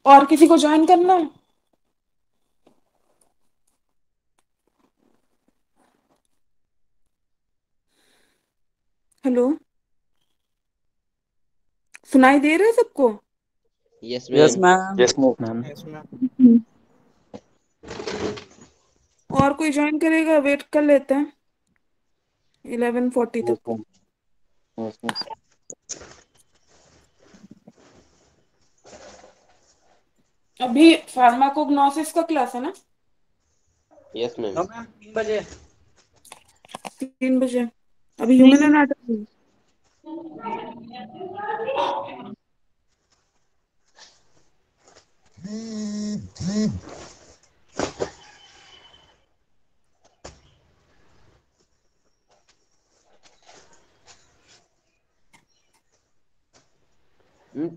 और किसी को ज्वाइन करना है? हेलो, सुनाई दे रहा है सबको? Yes yes ma'am. Ma'am. Yes ma'am. Ma'am. और कोई ज्वाइन करेगा? वेट कर लेते हैं 11:40 यस तक। मैम। Yes ma'am. अभी फार्माकोग्नोसिस का क्लास है ना? Yes ma'am. नो मैम, 3 बजे। 3 बजे। अभी ह्यूमन एनाटॉमी।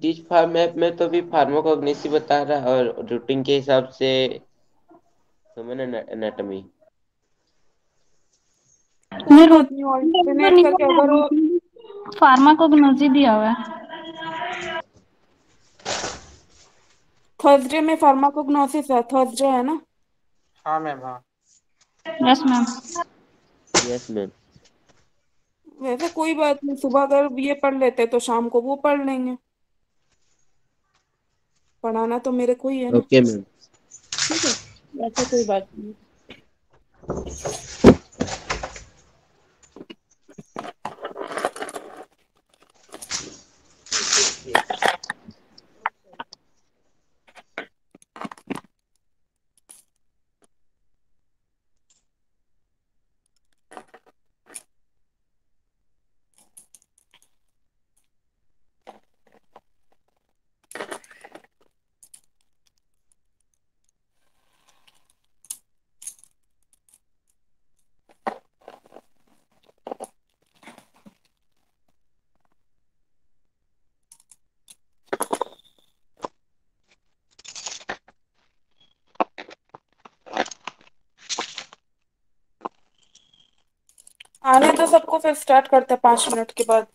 टीच फार्म मैप में तो भी फार्माकोग्नोसी बता रहा है और रूटीन के हिसाब से ह्यूमन एनाटॉमी। कोई बात नहीं, ऑल्टरनेट करके अगर वो फार्माकोग्नोसी दिया हुआ है। थर्सडे में फार्माकोग्नोसिस है, थर्सडे है ना? हाँ मैम, हाँ। Yes ma'am. Yes ma'am. वैसे कोई बात नहीं, सुबह अगर ये पढ़ लेते तो शाम को वो पढ़ लेंगे। पढ़ाना तो मेरे को ही है ना। Okay ma'am. ठीक है, वैसे कोई बात नहीं। आने तो सबको, फिर स्टार्ट करते हैं 5 मिनट के बाद।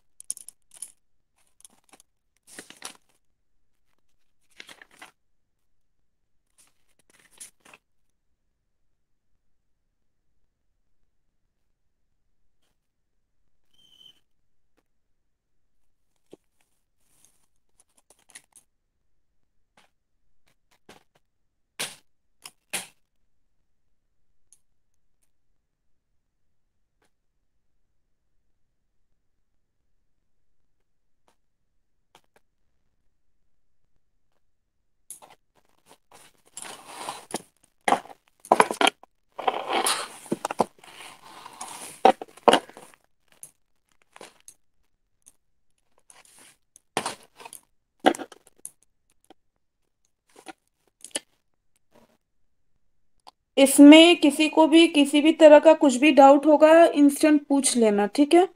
इसमें किसी को भी किसी भी तरह का कुछ भी डाउट होगा, इंस्टेंट पूछ लेना, ठीक है?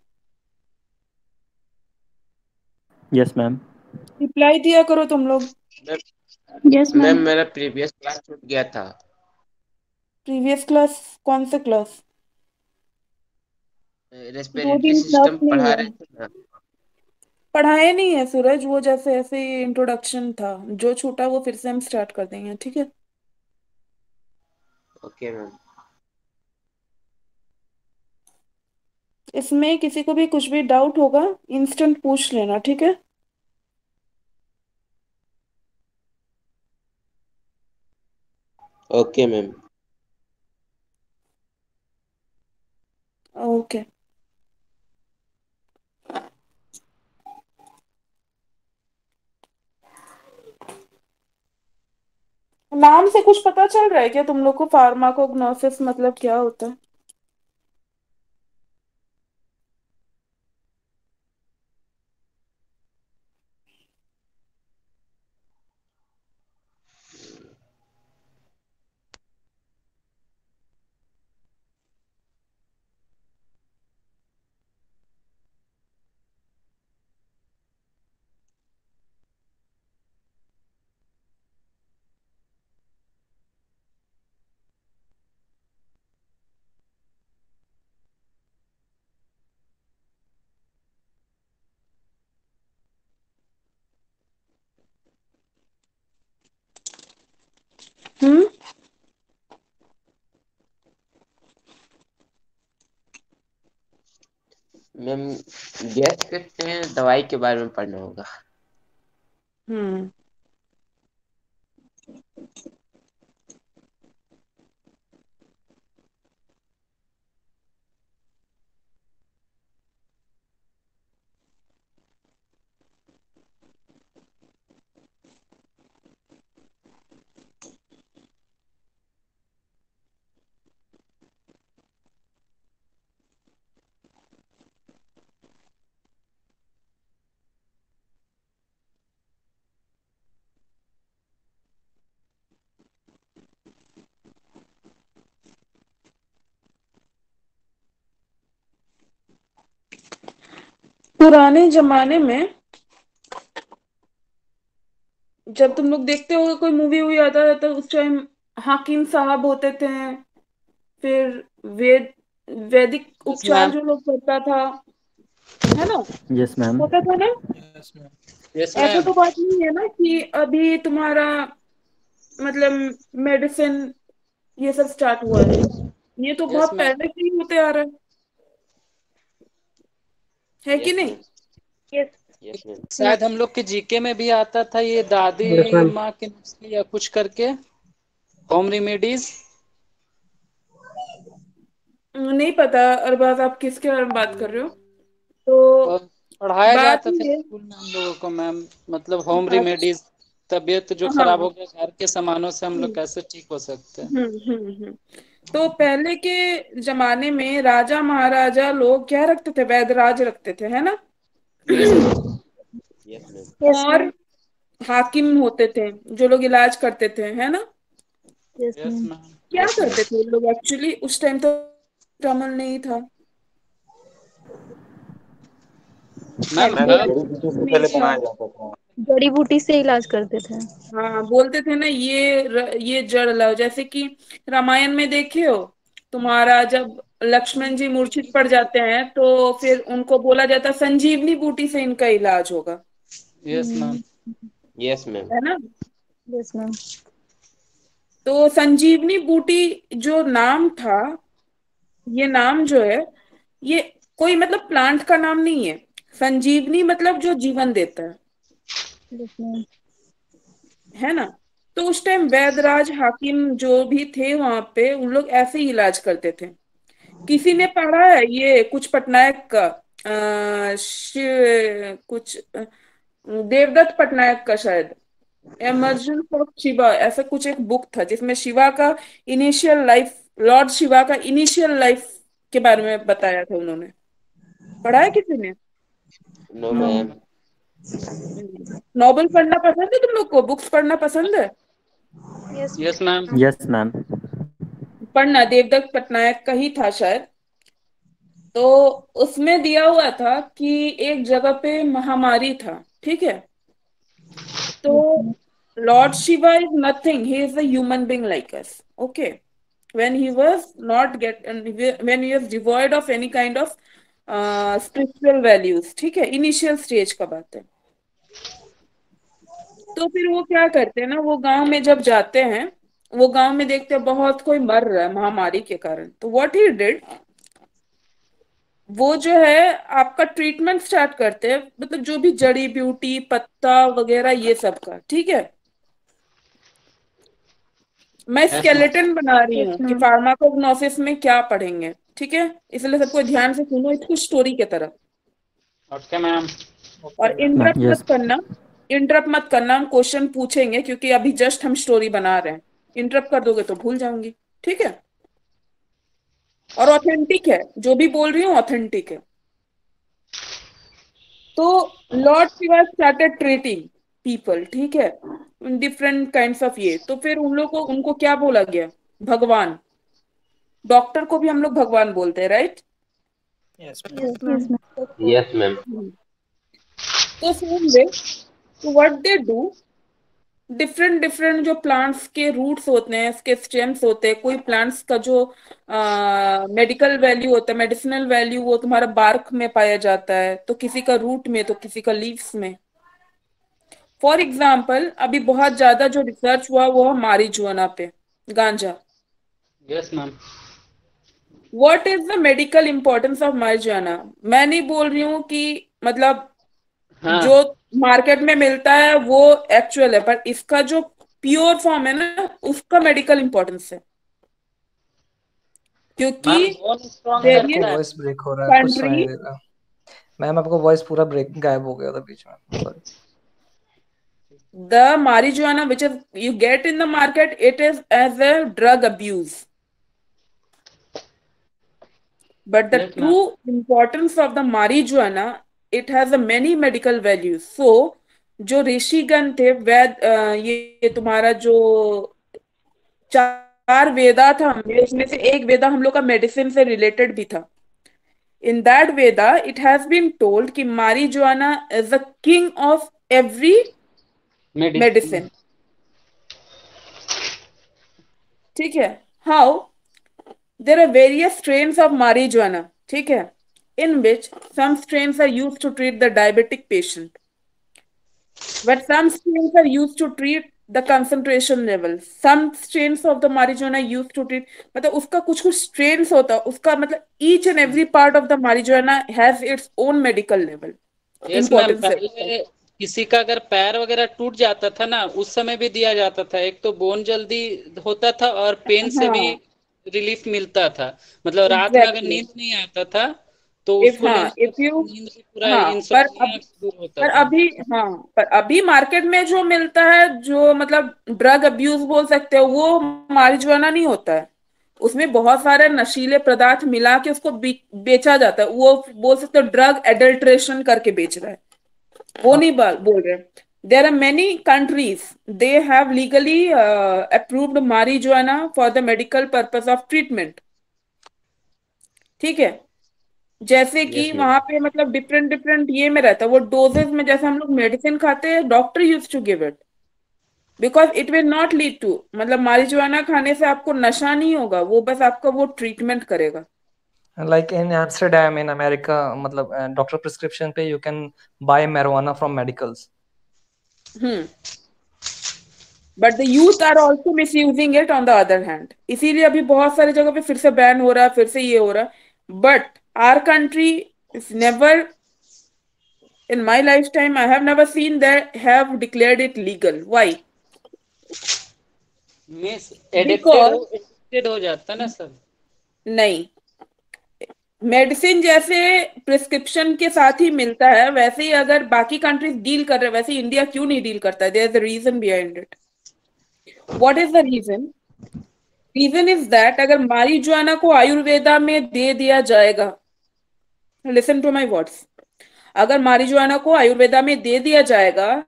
Yes ma'am. रिप्लाई दिया करो तुम लोग। Yes ma'am ma'am. मेरा प्रीवियस क्लास छूट गया था। Previous class? कौन से क्लास? दो रेस्पिरेटरी दिन क्लास सिस्टम नहीं पढ़ा हुआ। रहे थे ना। पढ़ाए नहीं है सूरज, वो जैसे ऐसे ही इंट्रोडक्शन था। जो छूटा वो फिर से हम स्टार्ट कर देंगे, ठीक है? Okay ma'am. इसमें किसी को भी कुछ भी डाउट होगा, इंस्टेंट पूछ लेना, ठीक है? Okay ma'am. ओके। नाम से कुछ पता चल रहा है क्या तुम लोग को? फार्माकोग्नोसिस मतलब क्या होता है? गैस करते हैं, दवाई के बारे में पढ़ना होगा। हम्म। पुराने जमाने में जब तुम लोग देखते हो कोई मूवी वूवी आता है तो उस टाइम हाकिम साहब होते थे, फिर वेद वैदिक यस उपचार मैम। जो लोग करता था, है ना, यस मैम। होता था ना। Yes ma'am. यस ऐसा मैम। तो बात नहीं है ना कि अभी तुम्हारा मतलब मेडिसिन ये सब स्टार्ट हुआ है। ये तो यस बहुत मैम। पहले से ही होते आ रहा है कि यस नहीं? मैम। Yes ma'am. शायद हम लोग के जीके में भी आता था ये यस दादी मैम। माँ के नुस्खे या कुछ करके होम रेमेडीज। नहीं पता अरबाज आप किसके बारे में बात कर रहे हो। तो और पढ़ाया बात जाता था ये स्कूल में हम लोगों को मैम, मतलब होम अच्छा, रेमेडीज। तबीयत जो खराब हाँ। हो गया, घर के सामानों से हम लोग हम्म कैसे ठीक हो सकते हैं। तो पहले के जमाने में राजा महाराजा लोग क्या रखते थे? वैदराज रखते थे, है ना। Yes ma'am. Yes ma'am. Yes और मैम। हाकिम होते थे जो लोग इलाज करते थे, है ना। Yes yes ma'am. मैम। क्या यस मैम। करते थे ये लोग एक्चुअली? उस टाइम तो अमल नहीं था। मैम मैम हर्ब जड़ी एडवर्टाइज बूटी से नहीं पहले था। बनाया जाता था। जड़ी बूटी से इलाज करते थे। हाँ, बोलते थे ना ये जड़ लाओ, जैसे कि रामायण में देखे हो, तुम्हारा जब लक्ष्मण जी मूर्छित पड़ जाते हैं तो फिर उनको बोला जाता संजीवनी बूटी से इनका इलाज होगा, यस मैम। Yes ma'am. है ना। Yes ma'am. तो संजीवनी बूटी जो नाम था, ये नाम जो है, ये कोई मतलब प्लांट का नाम नहीं है। संजीवनी मतलब जो जीवन देता यस मैम। है ना। तो उस टाइम वैदराज हाकिम जो भी थे वहां पे, उन लोग ऐसे ही इलाज करते थे। किसी ने पढ़ा है ये कुछ पटनायक का शिव कुछ देवदत्त पटनायक का शायद, एमर्जेंस ऑफ शिवा, ऐसा कुछ एक बुक था जिसमें शिवा का इनिशियल लाइफ, लॉर्ड शिवा का इनिशियल लाइफ के बारे में बताया था उन्होंने। पढ़ा है किसी ने? No no. मैम। नॉवल पढ़ना पसंद है तुम लोग को? बुक्स पढ़ना पसंद है? Yes yes ma'am. Yes ma'am. पढ़ना, देवदत्त पटनायक का ही था शायद। तो उसमें दिया हुआ था कि एक जगह पे महामारी था, ठीक है। तो Lord Shiva is nothing, he is a human being like us, okay. when he was not get when he was devoid of any kind of spiritual values, ठीक है, इनिशियल स्टेज का बात है। तो फिर वो क्या करते हैं ना, वो गांव में जब जाते हैं, वो गांव में देखते हैं बहुत कोई मर रहा है महामारी के कारण, तो व्हाट ही डिड, वो जो है आपका ट्रीटमेंट स्टार्ट करते हैं, मतलब जो भी जड़ी बूटी पत्ता वगैरह ये सब का, ठीक है। मैं यस मैम। स्केलेटन बना रही यस हूँ कि मैम। फार्माकोग्नोसिस में क्या पढ़ेंगे, ठीक है। इसलिए सबको ध्यान से सुनो इसको स्टोरी की तरह। Okay ma'am. और ओके मैम। Interrupt yes. मत करना, इंटरप्ट मत करना, हम क्वेश्चन पूछेंगे क्योंकि अभी जस्ट हम स्टोरी बना रहे हैं। इंटरप्ट कर दोगे तो भूल जाऊंगी, ठीक है। और ऑथेंटिक है, जो भी बोल रही हूँ ऑथेंटिक है। तो Lord Shiva started treating people, ठीक है, डिफरेंट काइंड्स ऑफ ये, तो फिर उन लोग को उनको क्या बोला गया? भगवान। डॉक्टर को भी हम लोग भगवान बोलते हैं, right. Yes ma'am. Yes ma'am. Yes ma'am. तो सेम वे, तो what they do, different different जो प्लांट्स के रूट्स होते हैं, इसके स्टेम्स होते हैं, कोई प्लांट्स का जो मेडिकल वैल्यू होता है, मेडिसिनल वैल्यू, वो तुम्हारा बार्क में पाया जाता है, तो किसी का रूट में, तो किसी का लीव्स में। फॉर एग्जाम्पल अभी बहुत ज्यादा जो रिसर्च हुआ वो है मारिजुआना पे, गांजा। Yes ma'am. What is the medical importance of marijuana? मैं नहीं बोल रही हूँ कि मतलब हाँ जो मार्केट में मिलता है वो एक्चुअल है, पर इसका जो प्योर फॉर्म है ना उसका मेडिकल इंपॉर्टेंस है, क्योंकि मैम बोन स्ट्रॉन्ग देयर आपको करता है। वॉइस ब्रेक हो रहा है, कुछ सुनाई कंट्री नहीं दे रहा। मैम आपको वॉइस पूरा ब्रेक गायब हो गया था बीच में, sorry. the marijuana which is you get in the market, it is as a drug abuse, but the yes ma'am. true importance of the marijuana, it has a many medical values. So जो ऋषिगण थे वैद ये तुम्हारा जो चार वेदा था, उसमें से एक वेदा हम लोग का मेडिसिन से रिलेटेड भी था. In that Veda, it has been told कि marijuana is the king of every medicine. medicine. ठीक है. How? There are various strains of marijuana. ठीक है. In which some strains are used to treat the diabetic patient, but some strains are used to treat the concentration level. Some strains of the marijuana are used to treat, मतलब उसका कुछ कुछ strains होता है उसका, मतलब each and every part of the marijuana has its own medical level yes ma'am. importance है. पहले किसी का अगर पैर वगैरह टूट जाता था ना, उस समय भी दिया जाता था। एक तो बोन जल्दी होता था और पेन से भी हाँ, रिलीफ मिलता था। मतलब रात में अगर एग्जैक्टली. नींद नहीं आता था तो इफ उसको हाँ लेने से इफ यू नींद भी पूरा हाँ पर इंसोम्निया अब दूर होता पर था। अभी हाँ पर अभी मार्केट में जो मिलता है जो मतलब ड्रग अब्यूज बोल सकते हो, वो मारिजुआना नहीं होता है. उसमें बहुत सारे नशीले पदार्थ मिला के उसको बेचा जाता है. वो बोल सकते हो ड्रग एडल्ट्रेशन करके बेच रहा है. वो नहीं बोल रहे. There are many countries, they have legally approved marijuana for the medical purpose of treatment. ठीक है. जैसे कि यस मैम। वहां पे मतलब डिफरेंट डिफरेंट ये में रहता है वो डोजेस में, जैसे हम लोग मेडिसिन खाते हैं, doctor use to give it because it will not lead to, मतलब marijuana खाने से आपको नशा नहीं होगा, वो बस आपका वो ट्रीटमेंट करेगा. Like in Amsterdam in America, मतलब डॉक्टर प्रिस्क्रिप्शन पे you can buy marijuana from medicals. Hmm. But the youth are also misusing it on the other hand, इसीलिए अभी बहुत सारी जगह पे फिर से बैन हो रहा है, फिर से ये हो रहा है. But our country is never, in my lifetime I have never seen that have declared it legal. Why? Miss Because addicted हो जाता है ना सर। नहीं, मेडिसिन जैसे प्रिस्क्रिप्शन के साथ ही मिलता है, वैसे ही अगर बाकी कंट्रीज डील कर रहे हैं, वैसे इंडिया क्यों नहीं डील करता है? There is a reason behind it. What is the reason? Reason is that अगर marijuana को आयुर्वेदा में दे दिया जाएगा, लिसन टू माय वर्ड्स, अगर marijuana को आयुर्वेदा में दे दिया जाएगा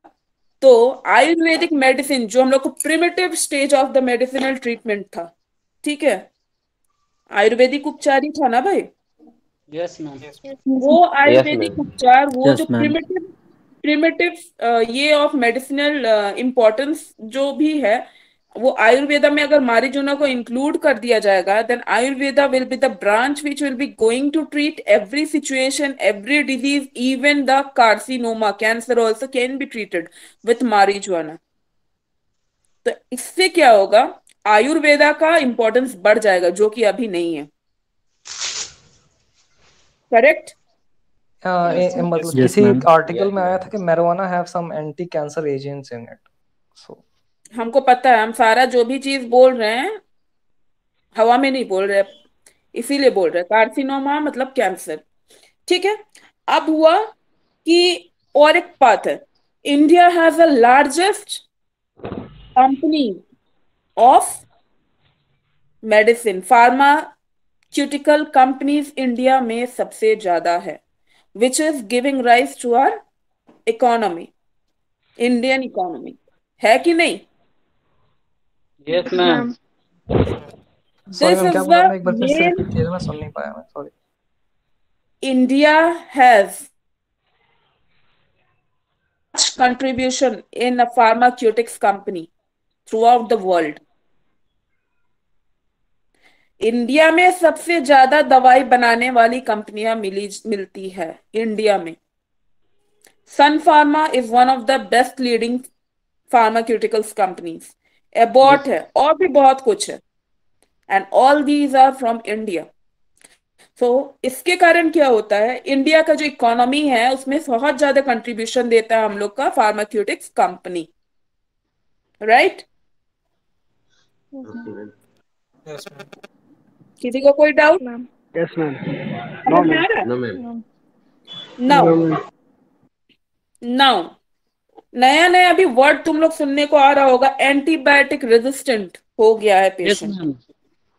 तो आयुर्वेदिक मेडिसिन जो हम लोग को primitive stage of the medicinal treatment था, ठीक है, आयुर्वेदिक उपचार ही था ना भाई, यस मैम। वो यस आयुर्वेदिक मैम। उपचार, वो जो Yes, ma'am. प्रिमिटिव प्रिमिटिव ये ऑफ मेडिसिनल इम्पोर्टेंस जो भी है, वो आयुर्वेदा में अगर marijuana को इंक्लूड कर दिया जाएगा, then Ayurveda will be the branch which will be going to treat every situation, every disease, even the carcinoma, cancer also can be treated with marijuana. तो इससे क्या होगा? आयुर्वेदा का इंपॉर्टेंस बढ़ जाएगा, जो कि अभी नहीं है. करेक्ट. मतलब Yes, किसी ma'am. आर्टिकल यस में आया मैम। था कि marijuana have some anti cancer agents in it. So हमको पता है, हम सारा जो भी चीज बोल रहे हैं हवा में नहीं बोल रहे, इसीलिए बोल रहे कार्सिनोमा मतलब कैंसर. ठीक है. अब हुआ कि और एक बात है, India has the largest company of medicine, pharmaceutical companies India में सबसे ज्यादा है, which is giving rise to our economy, Indian economy. है कि नहीं? Yes ma'am. Sorry this ma'am, क्या इज बोला द आपने? एक बार फिर से मेन. रिपीट कीजिएगा, मैं सुन नहीं पाया. मैं sorry. India has contribution in a pharmaceutics company throughout the world. India में सबसे ज्यादा दवाई बनाने वाली कंपनियां मिलती है इंडिया में. Sun pharma is one of the best leading pharmaceuticals companies. Abbott yes. है और भी बहुत कुछ है, and all these are from India. So इसके कारण क्या होता है, इंडिया का जो इकोनॉमी है उसमें बहुत ज्यादा कंट्रीब्यूशन देता है हम लोग का pharmaceutics company, right. Yes, okay ma'am. Ma'am. Yes, ma'am. किसी को कोई Yes, doubt ma'am. Yes, ma'am. No, समझ में ma'am. आ रहा है? No ma'am. No. Now No, ma'am. Now नया नया अभी वर्ड तुम लोग सुनने को आ रहा होगा, एंटीबायोटिक रेजिस्टेंट हो गया है यस पेशेंट। मैम।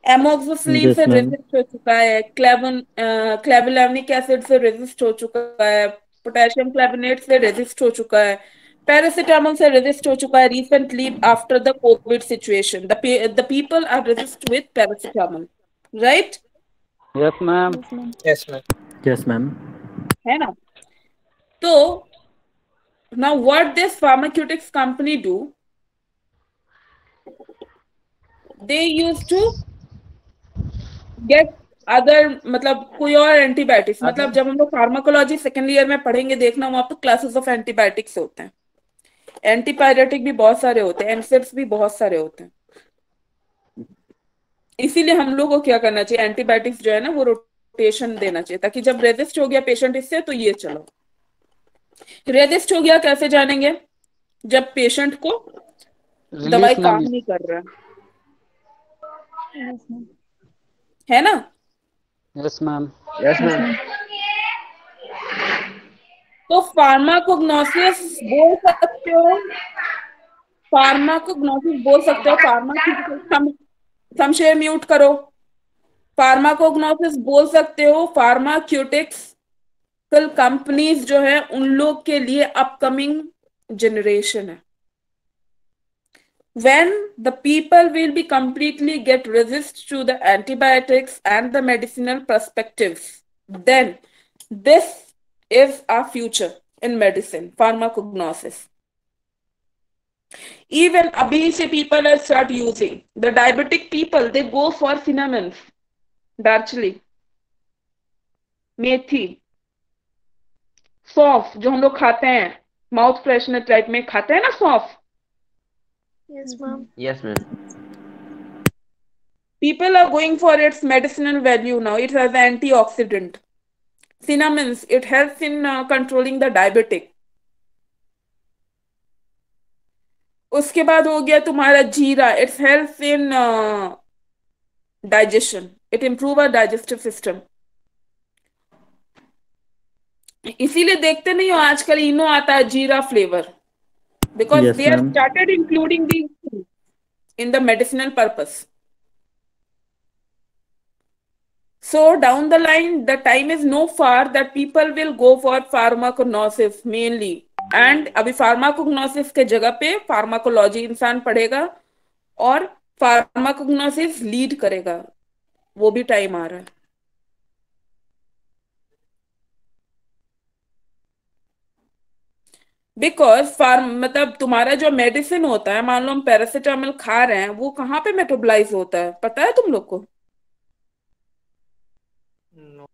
एमोक्सिसिलिन से Yes, ma'am. रेजिस्ट हो चुका है, क्लेवुलामिक एसिड से रेजिस्ट हो चुका है, पोटेशियम क्लेवनेट से रेजिस्ट हो चुका है, पैरासीटामोल से रेजिस्ट हो चुका है recently after the Covid situation, the people are resist with paracetamol, right. Yes ma'am. Yes, ma'am. Yes, ma'am. Yes, ma'am. है ना? तो now what this pharmaceutics company do, they used to get other, मतलब कोई और antibiotics, मतलब जब हम लोग फार्माकोलॉजी सेकेंड ईयर में पढ़ेंगे देखना वहां पे क्लासेस ऑफ एंटीबायोटिक्स होते हैं। एंटीपायरेटिक भी बहुत सारे होते हैं, एनसेप्स भी बहुत सारे होते हैं। इसीलिए हम लोग को क्या करना चाहिए, एंटीबायोटिक्स जो है ना वो रोटेशन देना चाहिए, ताकि जब रेजिस्ट हो गया पेशेंट इससे तो ये चलो। रेजिस्ट हो गया कैसे जानेंगे, जब पेशेंट को दवाई रिलीफ ना काम मिले। नहीं कर रहा Yes, ma'am. है ना। Yes ma'am. Yes, Yes, ma'am. ma'am. तो फार्माकोग्नोसिस बोल सकते हो, फार्माकोग्नोसिस बोल सकते हो, शमशेर म्यूट करो। फार्माकोग्नोसिस बोल सकते हो फार्माक्यूटिक्स कंपनीज जो है उन लोग के लिए अपकमिंग जनरेशन है। When the people will be completely get resist to the antibiotics and the medicinal perspectives, then this is our future in medicine, pharmacognosis. Even abhi se people are start using, the diabetic people, they go for cinnamon, दार्चली, मेथी, सौंफ जो हम लोग खाते हैं, mouth freshener type में खाते हैं ना सौंफ। Yes, ma'am. Yes ma'am. People are going for its medicinal value now. It has antioxidant. Cinnamon, it helps in controlling the diabetic. उसके बाद हो गया तुम्हारा जीरा, it's helps in digestion, it improve our digestive system. इसीलिए देखते नहीं हो आजकल इनो आता है जीरा flavour, because Yes, they are ma'am. Started including the in the medicinal purpose. So down the line, the time is no far that people will go for pharmacognosis mainly. And अभी pharmacognosis के जगह पे pharmacology इंसान पढ़ेगा और फार्माकोग्नोसिस lead करेगा, वो भी टाइम आ रहा है। बिकॉज मतलब तुम्हारा जो मेडिसिन होता है, मान लो हम पैरासिटामोल खा रहे हैं, वो कहाँ पे मेटाबोलाइज होता है पता है तुम लोग को? No,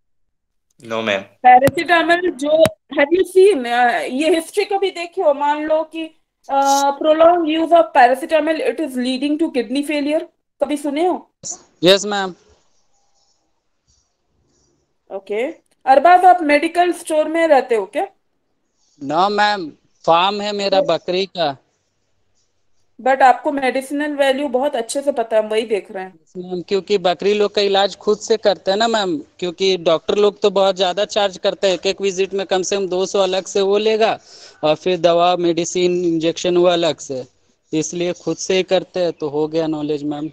no, ma'am. पैरासिटामोल जो, हैव यू सीन, ये हिस्ट्री कभी देखी हो, मान लो कि prolong use of paracetamol it is leading to kidney failure, कभी सुने हो? Yes ma'am. ओके। अरबाज आप मेडिकल स्टोर में रहते हो क्या? नो मैम, फार्म है मेरा बकरी का। बट आपको मेडिसिनल वैल्यू बहुत अच्छे से पता है, हम वही देख रहे हैं। मैम क्योंकि बकरी लोग का इलाज खुद से करते हैं ना मैम, क्योंकि डॉक्टर लोग तो बहुत ज्यादा चार्ज करते हैं, एक एक विजिट में कम से कम 200 अलग से वो लेगा और फिर दवा मेडिसिन इंजेक्शन वो अलग से, इसलिए खुद से ही करते हैं, तो हो गया नॉलेज मैम।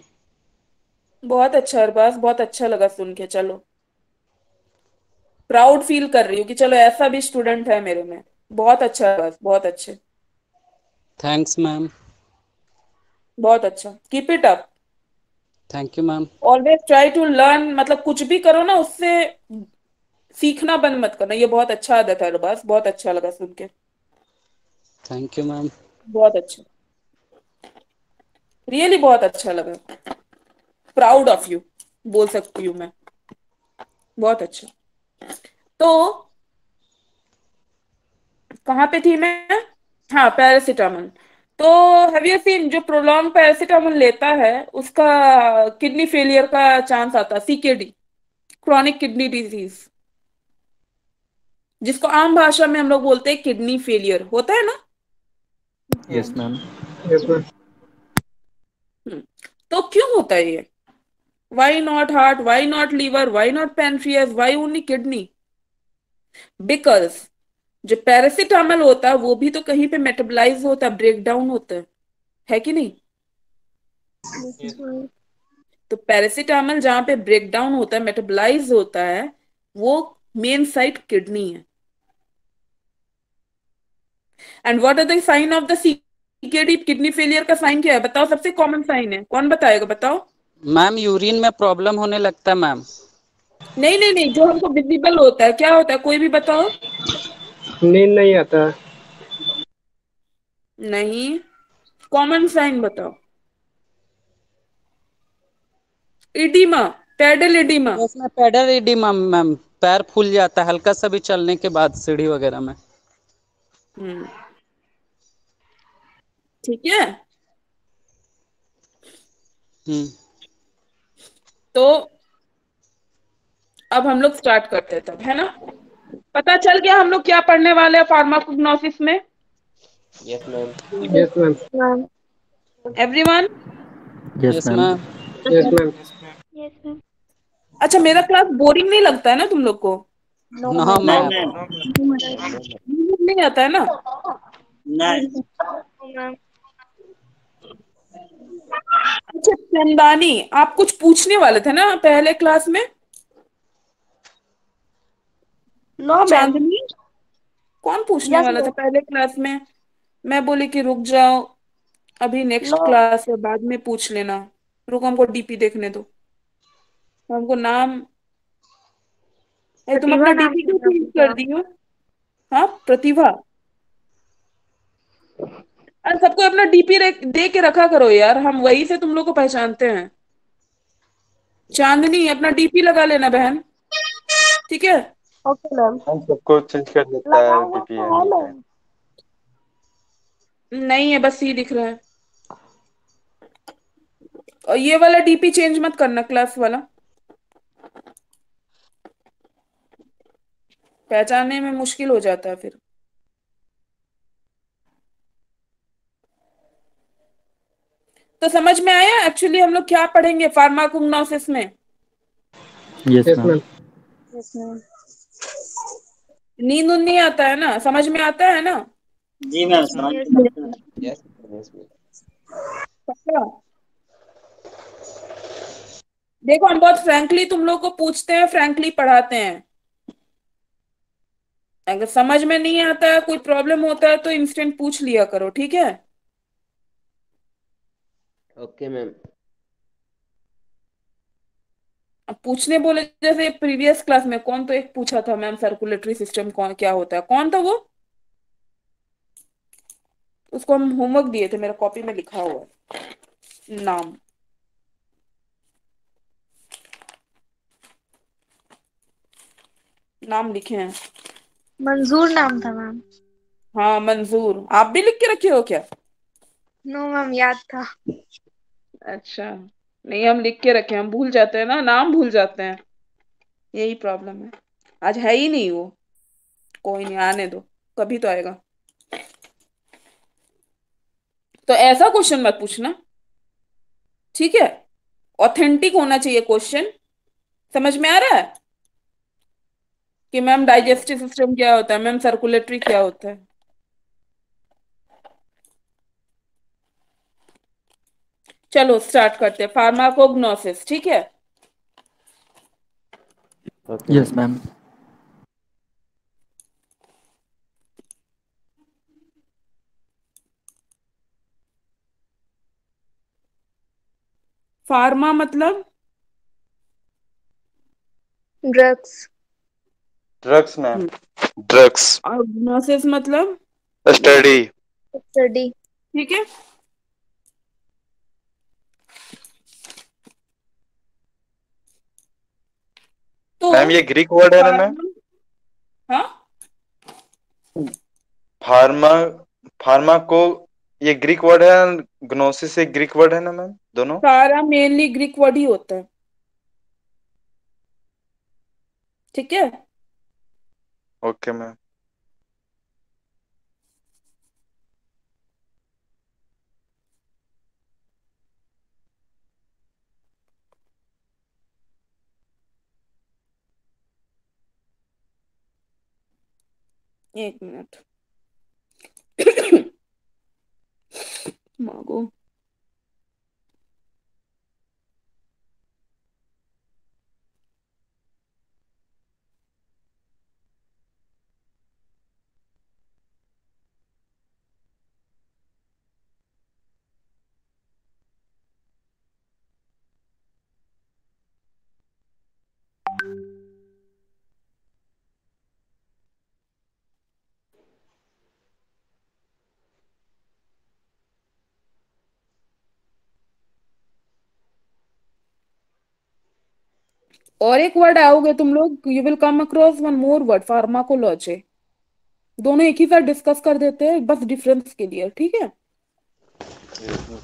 बहुत अच्छा अरबाज, बहुत अच्छा लगा सुन के। चलो प्राउड फील कर रही हूँ कि चलो ऐसा भी स्टूडेंट है मेरे में। बहुत अच्छा अरबाज, बहुत अच्छे, थैंक्स मैम। बहुत अच्छा, keep it up. Thank you ma'am. Always try to learn, मतलब कुछ भी करो ना उससे सीखना बंद मत करना, ये बहुत अच्छा आदत है अरबाज, बहुत अच्छा लगा सुन के। Thank you ma'am. बहुत अच्छा, रियली बहुत अच्छा लगा, प्राउड ऑफ यू बोल सकती हूँ मैं, बहुत अच्छा। तो कहाँ पे थी मैं? हाँ, पैरासिटामोल। तो हैव यू सीन, जो प्रोलॉन्ग पैरासिटामोल लेता है उसका किडनी फेलियर का चांस आता है, सीकेडी, क्रॉनिक किडनी डिजीज, जिसको आम भाषा में हम लोग बोलते हैं किडनी फेलियर, होता है ना। Yes, ma'am. Yes, ma'am. तो क्यों होता है ये? Why not heart, why not liver, why not pancreas, why only kidney? Because जो पैरासिटामल होता है वो भी तो कहीं पे मेटाबोलाइज होता है, ब्रेक डाउन होता है कि नहीं? Yes, ma'am. तो पैरासिटामल जहां पे ब्रेक डाउन होता है, मेटाबोलाइज होता है, वो मेन साइट किडनी है। And what are the sign of the CKD? Kidney failure का साइन क्या है बताओ? सबसे कॉमन साइन है, कौन बताएगा? बताओ। मैम यूरिन में प्रॉब्लम होने लगता है मैम। नहीं नहीं नहीं, जो हमको विजिबल होता है क्या होता है, कोई भी बताओ। नींद नहीं आता। नहीं, कॉमन साइन बताओ। Oedema, pedal oedema. इसमें पेडल एडिमा मैम, पैर फूल जाता है हल्का सा भी चलने के बाद सीढ़ी वगैरह में। हम्म, ठीक है। हम्म। तो अब हम लोग स्टार्ट करते हैं तब, है ना? पता चल गया हम लोग क्या पढ़ने वाले हैं फार्माकोग्नोसिस में? Yes ma'am. Yes, ma'am. Ma'am. Everyone? Yes, yes ma'am. Ma'am. Yes, ma'am. Yes, ma'am. अच्छा, मेरा क्लास बोरिंग नहीं लगता है ना तुम लोग को? No, no ma'am. Ma'am. No, ma'am. नहीं आता है ना? No, ma'am. अच्छा चंदानी, आप कुछ पूछने वाले थे ना पहले क्लास में? No, ma'am. चांदनी, कौन पूछने Yes, वाला था ma'am. पहले क्लास में? मैं बोली कि रुक जाओ, अभी नेक्स्ट No. क्लास है, बाद में पूछ लेना। रुको, हमको डीपी देखने दो, हमको नाम। तुम प्रतिभा अपना नाम डीपी था क्यों मैम चेंज उनका। कर दी हो? हाँ, प्रतिभा। अरे सबको अपना डीपी दे के रखा करो यार, हम वही से तुम लोग को पहचानते हैं। चांदनी, अपना डीपी लगा लेना बहन, ठीक है? Okay, ma'am. हम सबको चेंज कर देता लगा है हुआ डीपी तो है एनी टाइम। मैम। नहीं है, बस ये दिख रहा है। और ये वाला डीपी चेंज मत करना, क्लास वाला, पहचानने में मुश्किल हो जाता है फिर। तो समझ में आया एक्चुअली हम लोग क्या पढ़ेंगे फार्माकोग्नोसिस में? Yes, Yes, ma'am. ma'am. Yes, ma'am. नींद उन्द नहीं आता है ना? समझ में आता है ना? जी मैम, समझ Yes, में ma'am. Yes yes ma'am. पक्का? देखो, हम बहुत फ्रैंकली तुम लोग को पूछते हैं, फ्रैंकली पढ़ाते हैं। अगर समझ में नहीं आता है, कोई प्रॉब्लम होता है, तो इंस्टेंट पूछ लिया करो, ठीक है? Okay ma'am. अब पूछने बोले, जैसे प्रीवियस क्लास में कौन तो एक पूछा था मैम, सर्कुलेटरी सिस्टम कौन क्या होता है, कौन था वो? उसको हम होमवर्क दिए थे, मेरा कॉपी में लिखा हुआ है नाम। नाम लिखे हैं। मंजूर नाम था मैम। हाँ मंजूर, आप भी लिख के रखे हो क्या? नो मैम, याद था। अच्छा, नहीं हम लिख के रखे हैं, हम भूल जाते हैं ना, नाम भूल जाते हैं, यही प्रॉब्लम है। आज है ही नहीं वो, कोई नहीं, आने दो, कभी तो आएगा। तो ऐसा क्वेश्चन मत पूछना, ठीक है? ऑथेंटिक होना चाहिए क्वेश्चन। समझ में आ रहा है कि मैम डाइजेस्टिव सिस्टम क्या होता है, मैम सर्कुलेटरी क्या होता है? चलो स्टार्ट करते हैं फार्माकोग्नोसिस, ठीक है? Okay Yes, ma'am. फार्मा मतलब ड्रग्स। Drugs ma'am. ड्रग्स। और ग्नोसिस मतलब स्टडी। स्टडी। ठीक है। तो मैम ये ग्रीक वर्ड है ना मैम? फार्मा, हाँ फार्मा फार्मा को ये ग्रीक वर्ड है, ग्नोसिस एक ग्रीक वर्ड है ना मैम, दोनों? सारा मेनली ग्रीक वर्ड ही होता है। ठीक है। Okay ma'am. एक मिनट। मांगो। और एक वर्ड आओगे तुम लोग, you will come across one more word, pharmacology. दोनों एक ही साथ डिस्कस कर देते हैं, बस डिफरेंस के लिए, ठीक है। Yes ma'am.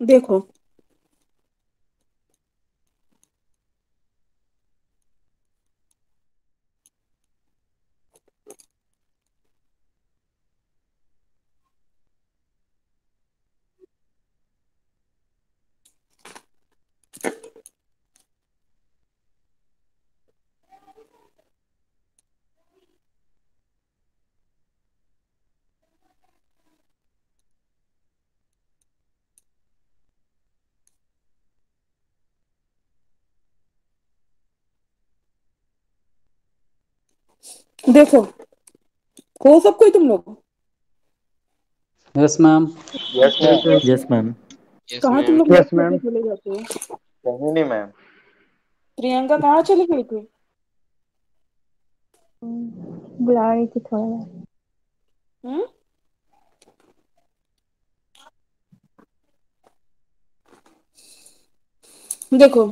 देखो, देखो, हो सब कोई तुम लोग? Yes ma'am. Yes ma'am. Yes ma'am. Yes कहाँ तुम मैम। लोग यस लेट मैम। करके चले जाते हो? कहीं नहीं मैम। प्रियंका कहाँ चली गई थी? बुला रही थी थोड़ा। हम्म। देखो,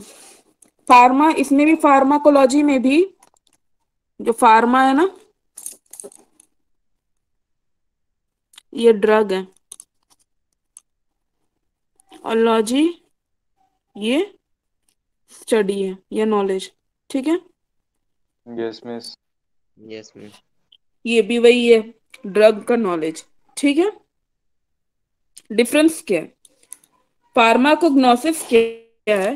फार्मा, इसमें भी फार्माकोलॉजी में भी जो फार्मा है ना, ये ड्रग है, और लॉजी ये स्टडी है या नॉलेज, ठीक है। Yes miss. Yes ma'am. ये भी वही है, ड्रग का नॉलेज, ठीक है। डिफरेंस क्या है? फार्माकोग्नोसिस क्या क्या है,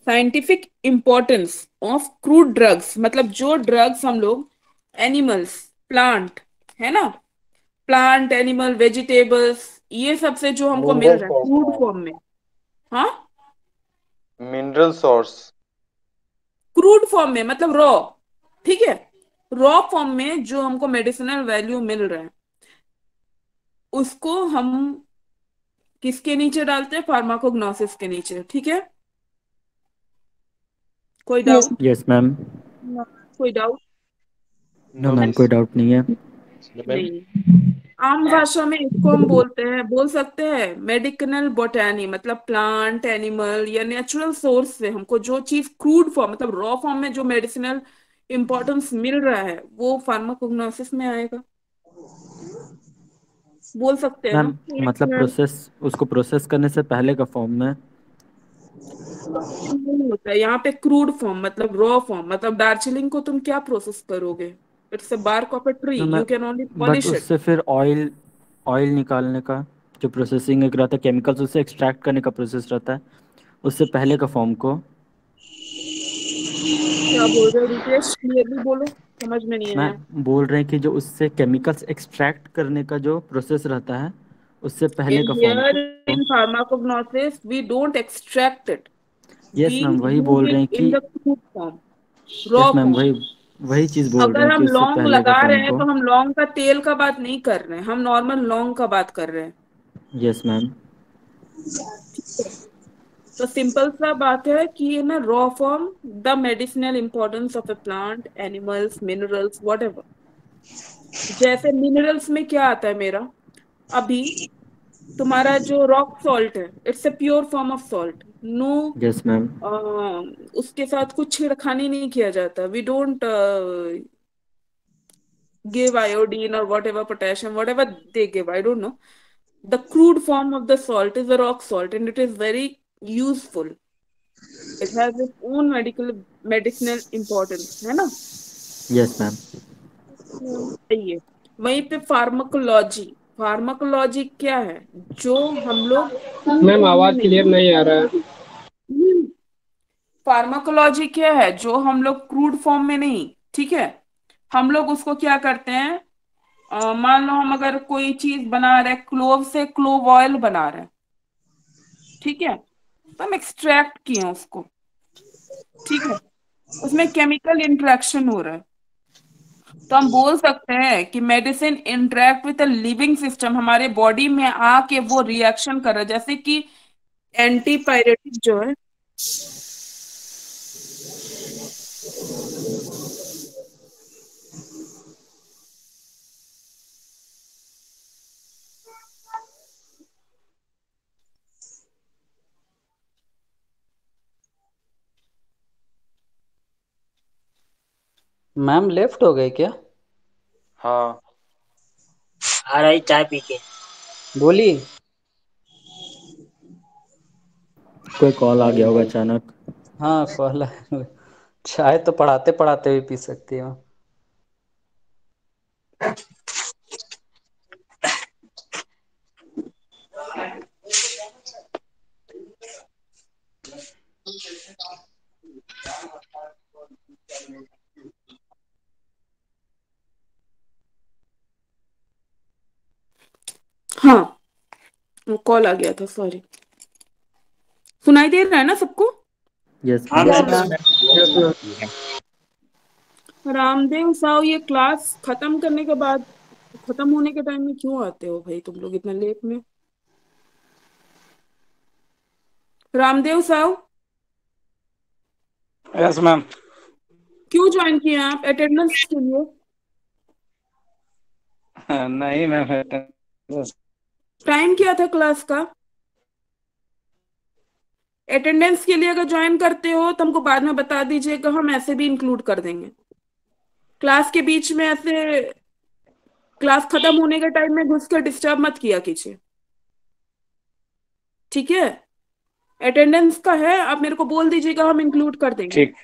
scientific importance of crude drugs, मतलब जो ड्रग्स हम लोग एनिमल्स, प्लांट, है ना, प्लांट, एनिमल, वेजिटेबल्स, ये सब से जो हमको मिल मिनरल रहा है सोर्स, क्रूड हाँ। फॉर्म में। हाँ, मिनरल सोर्स। क्रूड फॉर्म में मतलब रॉ, ठीक है, रॉ फॉर्म में जो हमको मेडिसिनल वैल्यू मिल रहा है, उसको हम किसके नीचे डालते हैं, फार्माकोग्नोसिस के नीचे, ठीक है। कोई यस। डाउट? Yes ma'am. कोई doubt? No no ma'am, miss. कोई डाउट नहीं है। मैम। नहीं। आम भाषा में इसको हम बोलते हैं, बोल सकते हैं मेडिसिनल बोटैनी, मतलब प्लांट, एनिमल या नेचुरल सोर्स से हमको जो चीज क्रूड फॉर्म मतलब रॉ फॉर्म में जो मेडिसिनल इंपॉर्टेंस मिल रहा है वो फार्माकोग्नोसिस में आएगा, बोल सकते हैं ना। मैम मतलब प्रोसेस, उसको प्रोसेस करने से पहले का फॉर्म में। नहीं होता है यहाँ पे क्रूड फॉर्म मतलब रॉ फॉर्म, मतलब दार्जिलिंग को तुम क्या प्रोसेस करोगे, it's a bark of a tree, no you can only ma'am, but polish it. उससे फिर ऑयल, ऑयल निकालने का जो प्रोसेसिंग एक रहता है, केमिकल्स उससे एक्सट्रैक्ट करने का प्रोसेस रहता है, उससे पहले का फॉर्म को। क्या बोल रहे हो रितेश, क्लियरली बोलो, समझ में नहीं आया। मैम बोल रहे हैं कि जो उससे केमिकल्स एक्सट्रैक्ट करने का जो प्रोसेस रहता है, उससे पहले And का फॉर्म here को। in pharmacognosis, we don't extract it. Yes We ma'am, वही use बोल रहे it हैं in कि, the crude form, yes raw ma'am form. वही वही चीज़ बोल रहे अगर हैं कि हम उससे लौंग पहले का लगा रहे फॉर्म हैं को। तो हम लौंग का तेल का बात नहीं कर रहे हैं, हम नॉर्मल लौंग का बात कर रहे हैं, यस मैम। ठीक है। तो सिंपल सा बात है कि ये ना raw form, the medicinal importance of a plant, animals, minerals, whatever. जैसे मिनरल्स में क्या आता है मेरा, अभी तुम्हारा जो रॉक सॉल्ट है, it's a pure form of salt, no, yes ma'am. उसके साथ कुछ छिड़खानी नहीं किया जाता, वी डोंट गिव आयोडीन और whatever, potassium, whatever they give, I don't know. The crude form of the salt is the rock salt and it is very useful, it has its own medical medicinal importance, है ना। Yes ma'am. सही है। वहीं पे pharmacology, pharmacology क्या है, जो हम लोग क्रूड मैम फॉर्म में आवाज़ नहीं, क्लियर नहीं आ रहा है। फार्माकोलॉजी क्या है जो हम लोग क्रूड फॉर्म में नहीं, ठीक है, हम लोग उसको क्या करते हैं, मान लो हम अगर कोई चीज बना रहे, क्लोव से क्लोव ऑयल बना रहे हैं, ठीक है, तो हम एक्सट्रैक्ट किए हैं उसको, ठीक है, उसमें केमिकल इंटरेक्शन हो रहा है, तो हम बोल सकते हैं कि medicine interact with a living system, हमारे बॉडी में आके वो रिएक्शन कर रहा है, जैसे कि एंटीपायरेटिक जो है, मैम लेफ्ट हो गए क्या? हाँ। आ रही चाय पी के। बोलिए। कोई कॉल आ गया होगा अचानक। हाँ कॉल आया। चाय तो पढ़ाते पढ़ाते भी पी सकती हो। हाँ वो कॉल आ गया था, सॉरी। सुनाई दे रहा है ना सबको? यस हाँ ma'am. Yes ma'am. Ma'am. Yes ma'am. Ramdev साहब, ये क्लास खत्म करने के बाद, खत्म होने के टाइम में क्यों आते हो भाई तुम लोग इतना लेट में? रामदेव साहब, यस मैम। क्यों ज्वाइन किए आप अटेंडेंस के लिए? नहीं मैम। टाइम क्या था क्लास का? अटेंडेंस के लिए अगर ज्वाइन करते हो तो हमको बाद में बता दीजिएगा, हम ऐसे भी इंक्लूड कर देंगे। क्लास के बीच में ऐसे, क्लास खत्म होने के टाइम में घुस कर डिस्टर्ब मत किया कीजिए, ठीक है। अटेंडेंस का है, आप मेरे को बोल दीजिएगा, हम इंक्लूड कर देंगे। ठीक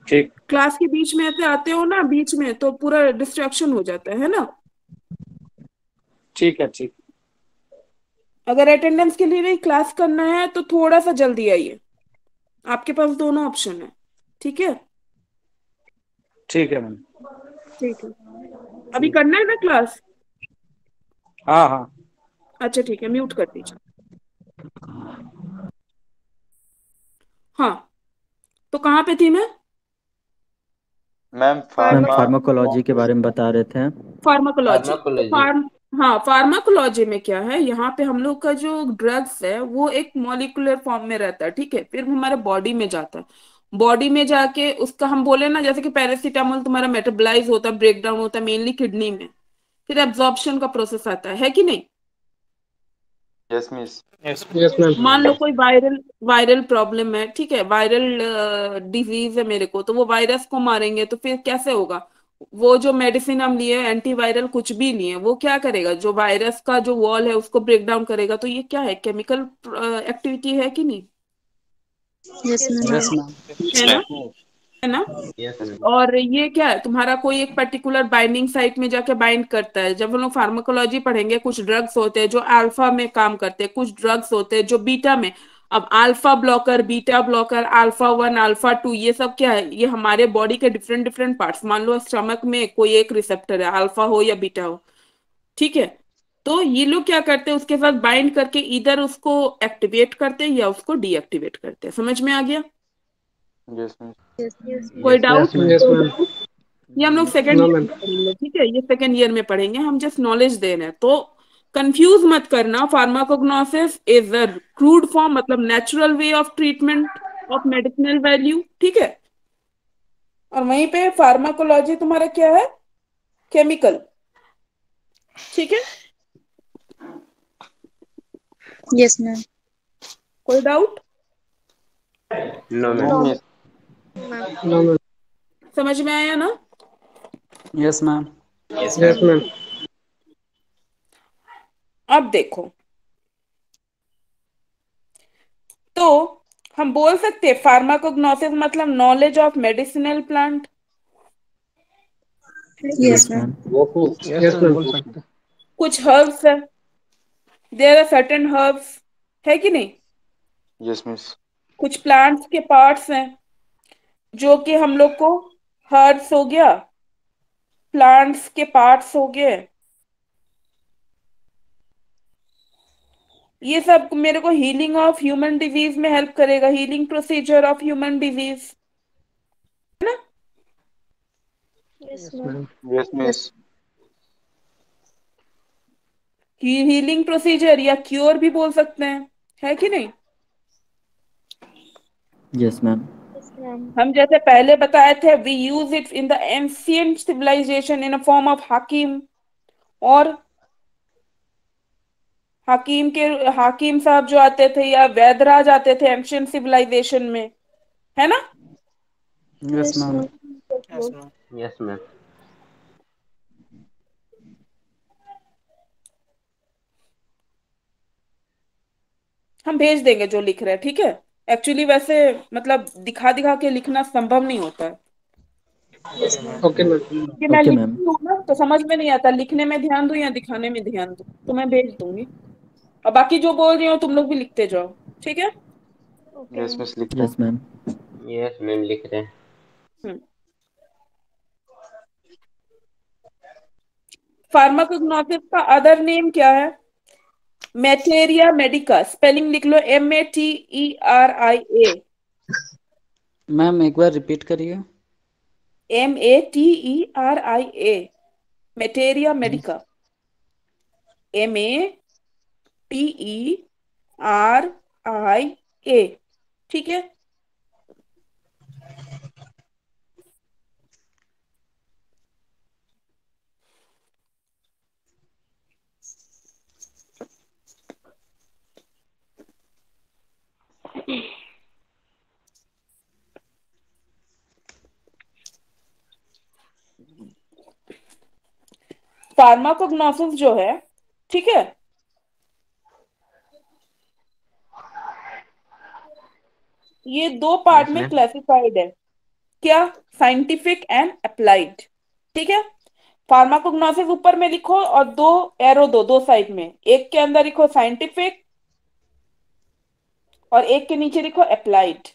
ठीक। क्लास के बीच में ऐसे आते हो ना, बीच में तो पूरा डिस्ट्रैक्शन हो जाता है ना। ठीक है ठीक। अगर अटेंडेंस के लिए नहीं क्लास करना है तो थोड़ा सा जल्दी आइए, आपके पास दोनों ऑप्शन है। ठीक है। ठीक है मैम। ठीक है, अभी करना है ना क्लास? हाँ हाँ। अच्छा ठीक है, म्यूट कर दीजिए। हाँ, तो कहाँ पे थी मैं? मैम मैम फार्मा फार्माकोलॉजी के बारे में बता रहे थे। फार्माकोलॉजी। तो फार्माकोलॉजी। हाँ, फार्माकोलॉजी में क्या है, यहाँ पे हम लोग का जो ड्रग्स है वो एक मॉलिक्यूलर फॉर्म में रहता है, ठीक है, फिर हमारे बॉडी में जाता है। बॉडी में जाके उसका हम बोले ना, जैसे कि पैरासीटामोल तुम्हारा मेटाबोलाइज होता है, ब्रेक डाउन होता है मेनली किडनी में, फिर एब्जॉर्प्शन का प्रोसेस आता है कि नहीं? Yes miss. Yes ma'am. मान लो कोई वायरल वायरल प्रॉब्लम है, ठीक है, वायरल डिजीज है मेरे को, तो वो वायरस को मारेंगे तो फिर कैसे होगा? वो जो मेडिसिन हम लिए, एंटीवायरल कुछ भी लिए, वो क्या करेगा, जो वायरस का जो वॉल है उसको ब्रेक डाउन करेगा। तो ये क्या है, केमिकल एक्टिविटी है कि नहीं? Yes yes ma'am. मैम। है ना? है ना? Yes ma'am. और ये क्या है, तुम्हारा कोई एक पर्टिकुलर बाइंडिंग साइट में जाके बाइंड करता है। जब हम लोग फार्माकोलॉजी पढ़ेंगे, कुछ ड्रग्स होते हैं जो अल्फा में काम करते हैं, कुछ ड्रग्स होते हैं जो बीटा में। अब alpha blocker, beta blocker, alpha 1, alpha 2, ये सब क्या है, ये हमारे बॉडी के डिफरेंट डिफरेंट पार्ट्स। मान लो स्टमक में कोई एक रिसेप्टर है, अल्फा हो या बीटा हो, ठीक है, तो ये लोग क्या करते हैं, उसके साथ बाइंड करके इधर उसको एक्टिवेट करते हैं या उसको डीएक्टिवेट करते हैं। समझ में आ गया? Yes miss. कोई yes doubt? Ma'am. Yes ma'am. ये हम लोग सेकंड नो ईयर मैम। में पढ़ेंगे, ठीक है, ये सेकंड ईयर में पढ़ेंगे, हम जस्ट नॉलेज दे रहे हैं, तो कंफ्यूज मत करना। फार्माकोग्नोसिस इज अ क्रूड फॉर्म, मतलब natural way of treatment of medicinal value, ठीक है। और वहीं पे फार्माकोलॉजी तुम्हारा क्या है, केमिकल, ठीक है। Yes ma'am. कोई doubt? No ma'am. No miss. No ma'am. समझ में आया ना? Yes ma'am. Yes yes ma'am. Ma'am. अब देखो, तो हम बोल सकते हैं फार्माकोग्नोसिस मतलब knowledge of medicinal plant. Yes yes ma'am. Ma'am. Yes ma'am बोल सकते हैं। कुछ हर्ब्स है, देयर आर सर्टेन हर्ब्स, है कि नहीं? Yes miss. कुछ प्लांट्स के पार्ट्स हैं जो कि हम लोग को, हर्ब्स हो गया, प्लांट्स के पार्ट्स हो गए, ये सब मेरे को हीलिंग ऑफ ह्यूमन डिजीज में हेल्प करेगा, healing procedure of human disease, है ना? Yes yes ma'am. Ma'am. Yes miss. Healing procedure या क्योर भी बोल सकते हैं, है कि नहीं? Yes ma'am. Yes ma'am. हम जैसे पहले बताए थे, we use it in the ancient civilization in a form of हकीम, और हकीम के, हाकिम साहब जो आते थे या वैदराज आते थे एंशियंट सिविलाइजेशन में, है ना? Yes yes ma'am. Ma'am. Yes ma'am. हम भेज देंगे जो लिख रहे हैं, ठीक है। एक्चुअली वैसे मतलब दिखा दिखा के लिखना संभव नहीं होता है, यस मैम। Okay ma'am. कि मैं ओके मैम। लिखती हूँ ना तो समझ में नहीं आता, लिखने में ध्यान दूं या दिखाने में ध्यान दूं, तो मैं भेज दूंगी। और बाकी जो बोल रही हो तुम लोग भी लिखते जाओ, ठीक है। Okay yes ma'am. मिस लिख रहा यस हूँ। मैम। यस मैम लिख रहे हैं। हम्म। फार्माकोग्नोसिस का अदर नेम क्या है? मेटेरिया मेडिका, स्पेलिंग लिख लो, METERIA, मैम एक बार रिपीट करिए। METERIA, मेटेरिया मेडिका, METERIA, ठीक है। फार्माकोग्नोसिस जो है, ठीक है, ये दो पार्ट यस में मैम। क्लासिफाइड है। क्या? साइंटिफिक एंड अप्लाइड, ठीक है। फार्माकोग्नोसिस ऊपर में लिखो और दो एरो दो साइड में, एक के अंदर लिखो साइंटिफिक और एक के नीचे लिखो अप्लाइड।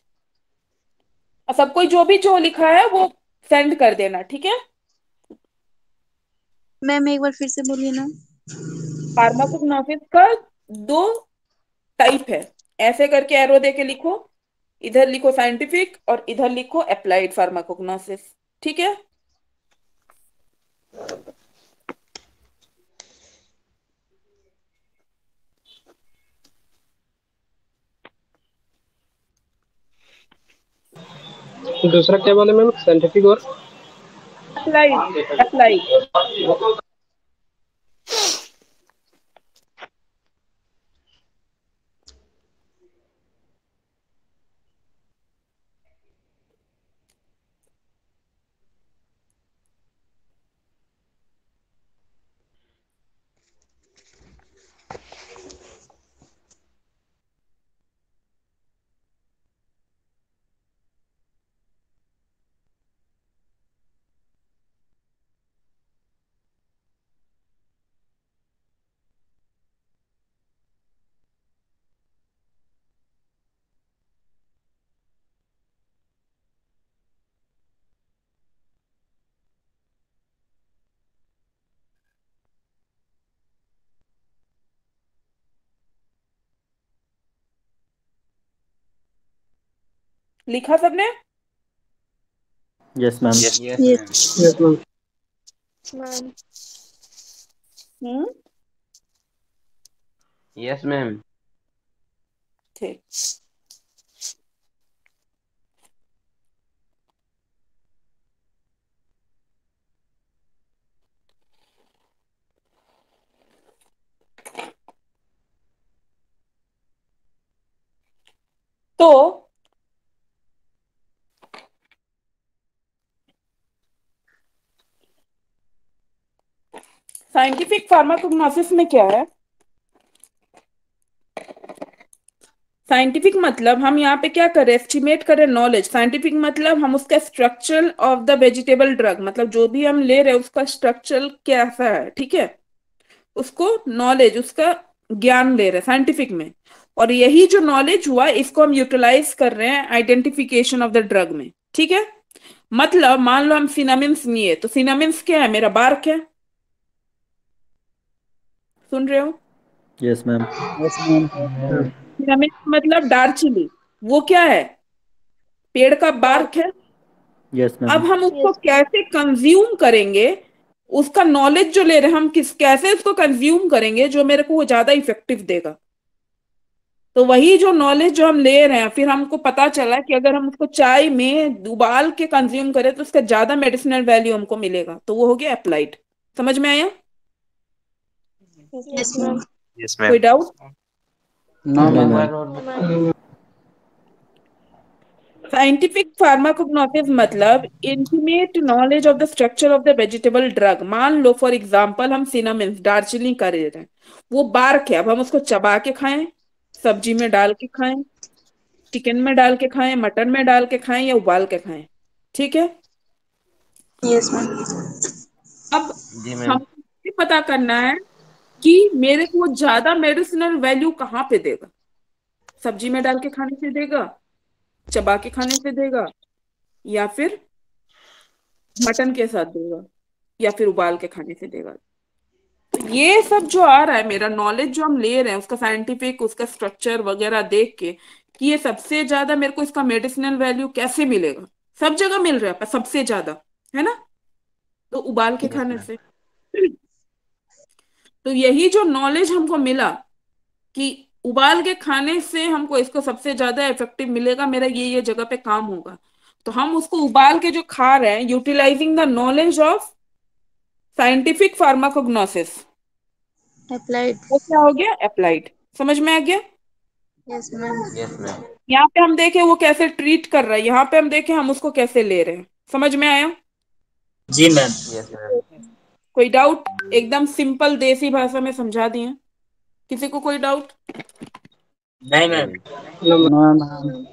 और सब कोई जो भी जो लिखा है वो सेंड कर देना, ठीक है। मैम एक बार फिर से बोलिए ना। फार्माकोग्नोसिस का दो टाइप है, ऐसे करके एरो दे के लिखो, इधर लिखो साइंटिफिक और इधर लिखो अप्लाइड फार्माकोग्नोसिस, ठीक है। दूसरा क्या बोले मैम, साइंटिफिक और अप्लाइड, अप्लाइड। लिखा सबने? Yes ma'am. Yes yes ma'am. Ma'am. Hmm, yes ma'am. ठीक। तो साइंटिफिक फार्माकोग्नोसिस में क्या है? साइंटिफिक मतलब हम यहाँ पे क्या करें, एस्टिमेट करें नॉलेज। साइंटिफिक मतलब हम उसका structure of the vegetable drug, मतलब जो भी हम ले रहे हैं उसका स्ट्रक्चर कैसा है, ठीक है, उसको नॉलेज, उसका ज्ञान ले रहे हैं साइंटिफिक में। और यही जो नॉलेज हुआ इसको हम यूटिलाइज कर रहे हैं आइडेंटिफिकेशन ऑफ द ड्रग में, ठीक है। मतलब मान लो हम सिनामिन्स लिए, तो सिनामिन्स क्या है, मेरा बार्क है, सुन रहे हो? Yes ma'am. Yes ma'am. Cinnamons मतलब दालचीनी, वो क्या है, पेड़ का बार्क है। Yes ma'am. अब हम उसको यस कैसे कंज्यूम करेंगे, उसका नॉलेज जो ले रहे हैं हम, किस कैसे उसको कंज्यूम करेंगे जो मेरे को वो ज्यादा इफेक्टिव देगा। तो वही जो नॉलेज जो हम ले रहे हैं, फिर हमको पता चला कि अगर हम उसको चाय में उबाल के कंज्यूम करें तो उसका ज्यादा मेडिसिनल वैल्यू हमको मिलेगा, तो वो हो गया अप्लाइड। समझ में आया? Yes ma'am. यस कोई ma'am. Doubt? No no ma'am. Ma'am. Ma'am. Scientific pharmacognosis मतलब intimate knowledge of the structure of the vegetable drug. मान लो फॉर एग्जांपल हम सिनामिन दार्जिलिंग कर रहे हैं, वो बार्क है, अब हम उसको चबा के खाएं, सब्जी में डाल के खाएं, चिकन में डाल के खाएं, मटन में डाल के खाएं या उबाल के खाएं, ठीक है। Yes ma'am. अब जी मैम। हमको ये पता करना है कि मेरे को वो ज्यादा मेडिसिनल वैल्यू कहाँ पे देगा, सब्जी में डाल के खाने से देगा, चबा के खाने से देगा, या फिर मटन के साथ देगा, या फिर उबाल के खाने से देगा। तो ये सब जो आ रहा है, मेरा नॉलेज जो हम ले रहे हैं उसका साइंटिफिक, उसका स्ट्रक्चर वगैरह देख के, कि ये सबसे ज्यादा मेरे को इसका मेडिसिनल वैल्यू कैसे मिलेगा, सब जगह मिल रहा है पर सबसे ज्यादा, है ना, तो उबाल के यस खाने मैम। से। तो यही जो नॉलेज हमको मिला कि उबाल के खाने से हमको इसको सबसे ज्यादा इफेक्टिव मिलेगा, मेरा ये जगह पे काम होगा, तो हम उसको उबाल के जो खा रहे हैं, utilizing the knowledge of scientific pharmacognosy, applied. वो क्या हो गया, अप्लाइड। समझ में आ गया? Yes ma'am. Yes ma'am. यहाँ पे हम देखें वो कैसे ट्रीट कर रहा है, यहाँ पे हम देखें हम उसको कैसे ले रहे हैं। समझ में आया? जी मैम। Yes ma'am. कोई डाउट? एकदम सिंपल देसी भाषा में समझा दिए, किसी को कोई डाउट? नहीं नहीं मैम। मैम। No ma'am.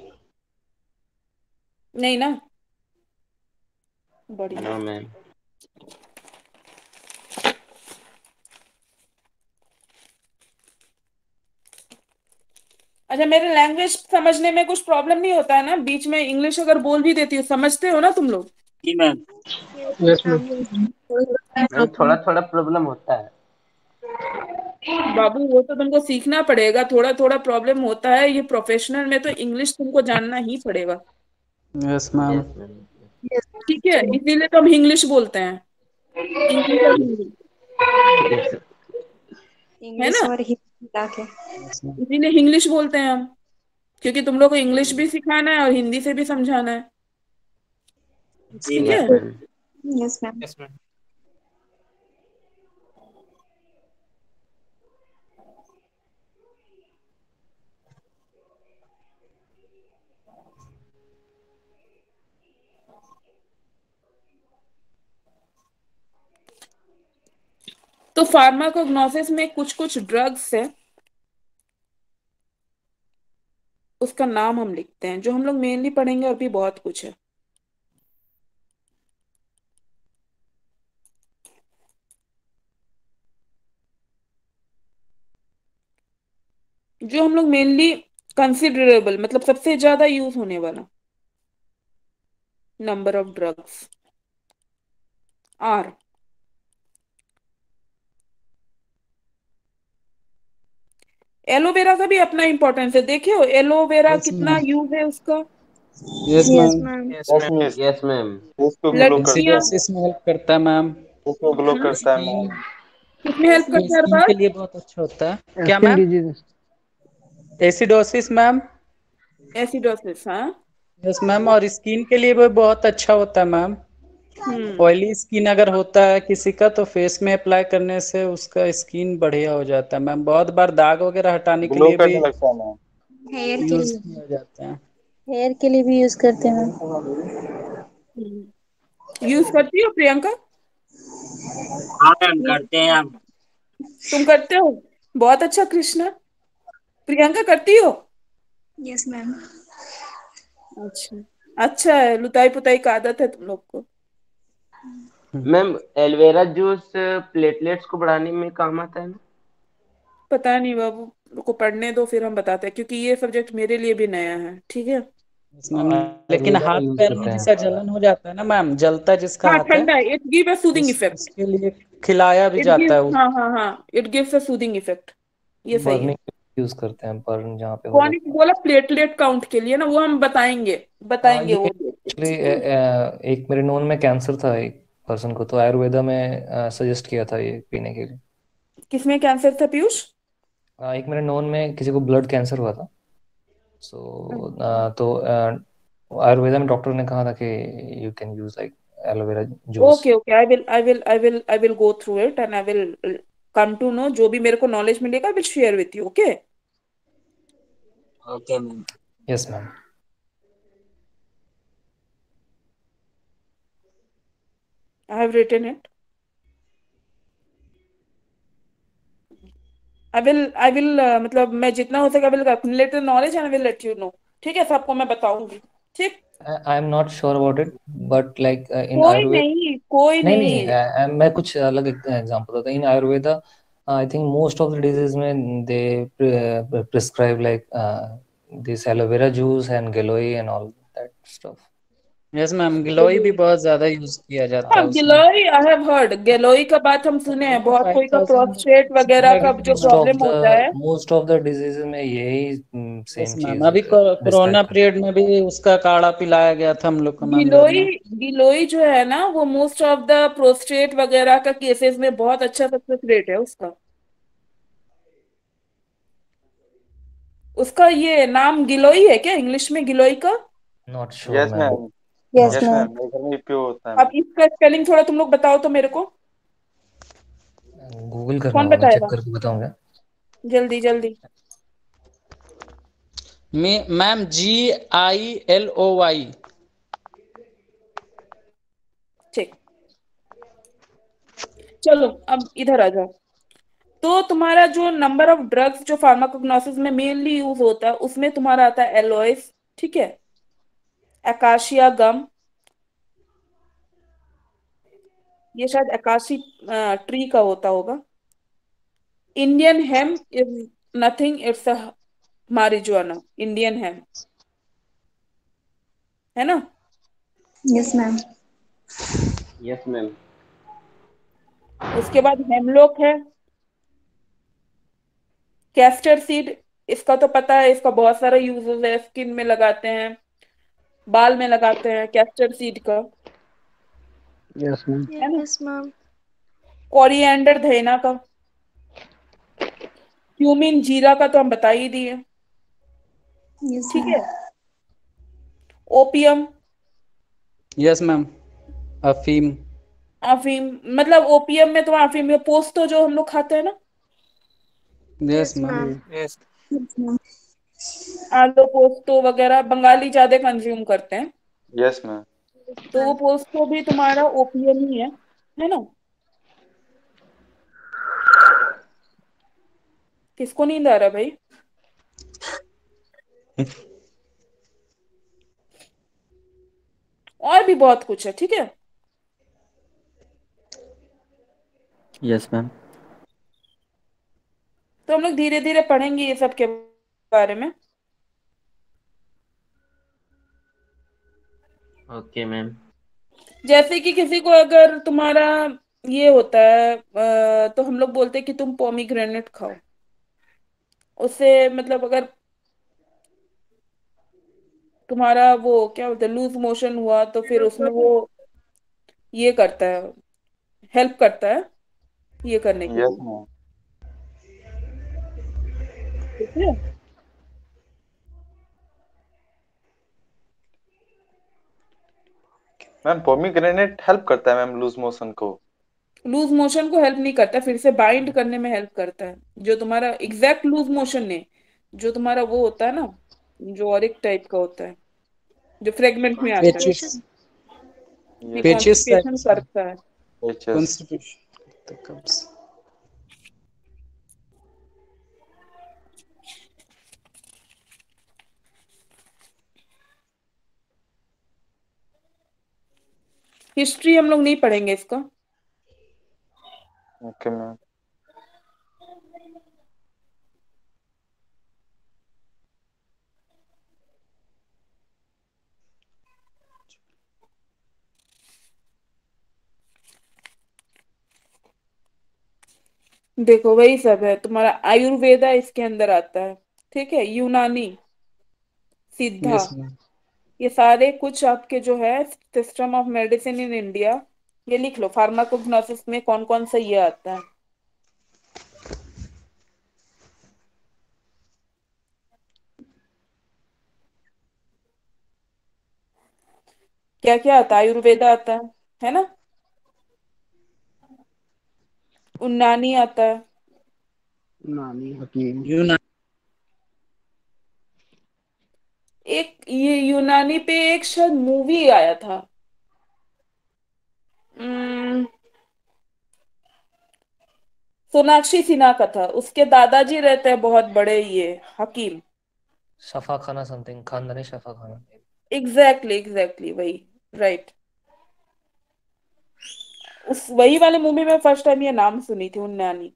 नहीं ना? बढ़िया। No ma'am. अच्छा, मेरे लैंग्वेज समझने में कुछ प्रॉब्लम नहीं होता है ना? बीच में इंग्लिश अगर बोल भी देती हूँ, समझते हो ना तुम लोग? जी मैम। Yes ma'am. मैम थोड़ा थोड़ा प्रॉब्लम होता है। बाबू वो तो तुमको सीखना पड़ेगा, थोड़ा थोड़ा प्रॉब्लम होता है, ये प्रोफेशनल में तो इंग्लिश तुमको जानना ही पड़ेगा। Yes ma'am. Yes ma'am. ठीक है, इसीलिए तो हम इंग्लिश बोलते हैं, इंग्लिश और हिंदी, यस है इंग्लिश ना? और हिंदी मिला के। Yes ma'am. इसीलिए इंग्लिश बोलते हैं हम, क्योंकि तुम लोग को इंग्लिश भी सिखाना है और हिंदी से भी समझाना है। जी ठीक है। Yes ma'am. Yes ma'am. Yes ma'am. तो फार्माकोग्नोसिस में कुछ कुछ ड्रग्स है, उसका नाम हम लिखते हैं, जो हम लोग मेनली पढ़ेंगे, और भी बहुत कुछ है। जो हम लोग मेनली कंसिडरेबल, मतलब सबसे ज्यादा यूज होने वाला number of drugs are aloe vera का भी अपना इंपॉर्टेंस है। देखे हो एलोवेरा यस कितना मैम। यूज है उसका? Yes yes ma'am. Ma'am. Yes yes ma'am. Miss. Yes ma'am. उसको ग्लो करता लड़कियां, है। एसिडोसिस में हेल्प करता है मैम। उसको ग्लो हम्म, करता है स्किन मैम। किसमें हेल्प यस मैम। करता है स्किन के अरबाज? लिए बहुत अच्छा होता है। क्या skin ma'am? Disease. Acidosis ma'am. Acidosis, हाँ। यस मैम, और स्किन के लिए भी बहुत अच्छा होता है मैम। हम्म। ऑयली स्किन अगर होता है किसी का, तो फेस में अप्लाई करने से उसका स्किन बढ़िया हो जाता है मैम। बहुत बार दाग वगैरह हटाने के ग्लो लिए भी करने लगता है मैम। हेयर के यूज लिए, किया जाता है। हेयर के लिए भी यूज करते हैं मैम। यूज करती हो प्रियंका? हाँ मैम, करते हैं हम। तुम करते हो? बहुत अच्छा कृष्णा। प्रियंका करती हो? Yes ma'am. अच्छा, अच्छा है, लुताई पुताई का आदत है तुम लोग को। मैम एलोवेरा जूस प्लेटलेट्स को बढ़ाने में काम आता है ना? पता नहीं बाबू, को पढ़ने दो, फिर हम बताते हैं, क्योंकि ये सब्जेक्ट मेरे लिए भी नया है। ठीक है। Yes ma'am. लेकिन आयुर्वेदा में हाथ यूज पैर में करते हैं। जैसा जलन हो जाता है ना मैम, जलता है जिसका हाँ, हाथ है, ठंडा है, it give a soothing effect. उसके लिए खिलाया भी इट जाता गिव, है उस। हाँ हाँ हाँ, it gives a soothing effect. ये सही है। बर्निंग यूज करते हैं, बर्न जहाँ पे हो कौन जाता बोला प्लेटलेट काउंट के लिए ना? वो हम बताएंगे, है। हाँ, बताएंगे ये वो। एक्चुअली एक मेरे नोन में कैंसर था एक पर्सन को, तो आयुर्वेदा में सजेस्ट किया था ये पीने के लिए। किसमें कैंसर था पीयूष? एक मेरे नोन में किसी को ब्लड कैंसर हुआ था। सो तो आयुर्वेदा में डॉक्टर ने कहा था कि you can use like aloe vera juice. Okay okay, I will go through it and I will come to know, जो भी मेरे को नॉलेज मिलेगा I will share with you. Okay. Okay ma'am. Yes ma'am. I have written it. I will मतलब मैं जितना हो सके, I will accumulate the knowledge and I will let you know। ठीक है, सबको मैं बताऊंगी। ठीक। I am not sure about it, but like in कोई आयुर्वेद। नहीं, कोई नहीं नहीं, नहीं। मैं कुछ अलग एग्जांपल देता हूँ। In Ayurveda I think most of the disease में they prescribe like this aloe vera juice and giloy and all that stuff. Yes ma'am, गिलोय भी बहुत ज्यादा यूज किया जाता हाँ, है उसमें। गिलोय आई हैव हर्ड, गिलोय का बात हम सुने हैं, बहुत कोई का 5000 प्रोस्टेट वगैरह का जो प्रॉब्लम होता है। मोस्ट ऑफ द डिजीज में यही यस सेम मैम, चीज अभी डिस्क्राइब कोरोना करते पीरियड में भी उसका काढ़ा पिलाया गया था हम लोग को मैम घर गिलोय, में। गिलोय जो है ना, वो मोस्ट ऑफ द प्रोस्टेट वगैरह का केसेस में बहुत अच्छा सक्सेस रेट है उसका। उसका ये नाम गिलोय है क्या इंग्लिश में, गिलोय का? Not sure yes ma'am. Ma'am. Yes yes ma'am. Ma'am, मेरे घर में उपयोग होता है अब मैम। इसका स्पेलिंग थोड़ा तुम लोग बताओ तो मेरे को। गूगल करना कौन होगा, मैं चेक बताएगा? करके बताऊंगा। जल्दी जल्दी। Ma'am GILOY। ठीक। चलो अब इधर आ जाओ। तो तुम्हारा जो नंबर ऑफ ड्रग्स जो फार्माकोग्नोसिस में मेनली यूज होता है, उसमें तुम्हारा आता है एलोइस। ठीक है। अकाशिया गम, ये शायद अकाशी ट्री का होता होगा। Indian hemp is nothing, it's marijuana Indian है ना। Yes ma'am. Yes ma'am. उसके बाद हेमलॉक है, कैस्टर सीड, इसका तो पता है, इसका बहुत सारा यूजेस है, स्किन में लगाते हैं, बाल में लगाते हैं कैस्टर सीड का, यस मैम। है ना। Yes ma'am. कोरिएंडर धनिया का, क्यूमिन जीरा का तो हम बता ही दिए। यस ठीक मैम। है। Opium, yes ma'am. अफीम। अफीम, मतलब ओपियम में तो अफीम में पोस्तो जो हम लोग खाते हैं ना, yes yes ma'am. Ma'am. Yes. Yes ma'am. Aloo posto वगैरह बंगाली ज्यादा कंज्यूम करते हैं, यस मैम। तो वो पोस्तो भी तुम्हारा ओपियम ही है ना। किसको नींद आ रहा है भाई। और भी बहुत कुछ है, ठीक है। Yes ma'am. तो हम लोग धीरे धीरे पढ़ेंगे ये सब के बारे में। Okay ma'am. जैसे कि किसी को अगर तुम्हारा ये होता है तो हम लोग बोलते हैं कि तुम पोमीग्रेनेट खाओ, उससे मतलब अगर तुम्हारा वो क्या बोलते हैं लूज मोशन हुआ तो फिर उसमें वो ये करता है, हेल्प करता है ये करने के यस लिए। मैम। ठीक है। मैम पोमीग्रेनेट हेल्प करता है मैम लूज मोशन को। लूज मोशन को हेल्प नहीं करता, फिर से बाइंड करने में हेल्प करता है, जो तुम्हारा एग्जैक्ट लूज मोशन नहीं, जो तुम्हारा वो होता है ना, जो और एक टाइप का होता है जो फ्रेगमेंट में आता है, पेचिस। कॉन्स्टिपेशन। ये यस मैम। पेचिस कॉन्स्टिपेशन साइड। करता है। एचएस। कॉन्स्टिपेशन कब से? हिस्ट्री हम लोग नहीं पढ़ेंगे इसका। Okay ma'am. देखो वही सब है तुम्हारा, आयुर्वेदा इसके अंदर आता है, ठीक है, यूनानी, सिद्धा, यस मैम। ये सारे कुछ आपके जो है system of medicine in India, ये लिख लो, फार्माकोग्नोसिस में कौन कौन सा ये आता है। क्या क्या आता है, आयुर्वेदा आता है ना, उन्नानी आता है, नानी हकीम। यूनानी। एक ये यूनानी पे एक शायद मूवी आया था। उम्म, सोनाक्षी सिन्हा का था, उसके दादाजी रहते हैं बहुत बड़े ये हकीम। शफा खाना समथिंग, खानदानी शफा खाना। एग्जैक्टली एग्जैक्टली वही, राइट। उस वही वाले मूवी में फर्स्ट टाइम ये नाम सुनी थी, उन्नानी।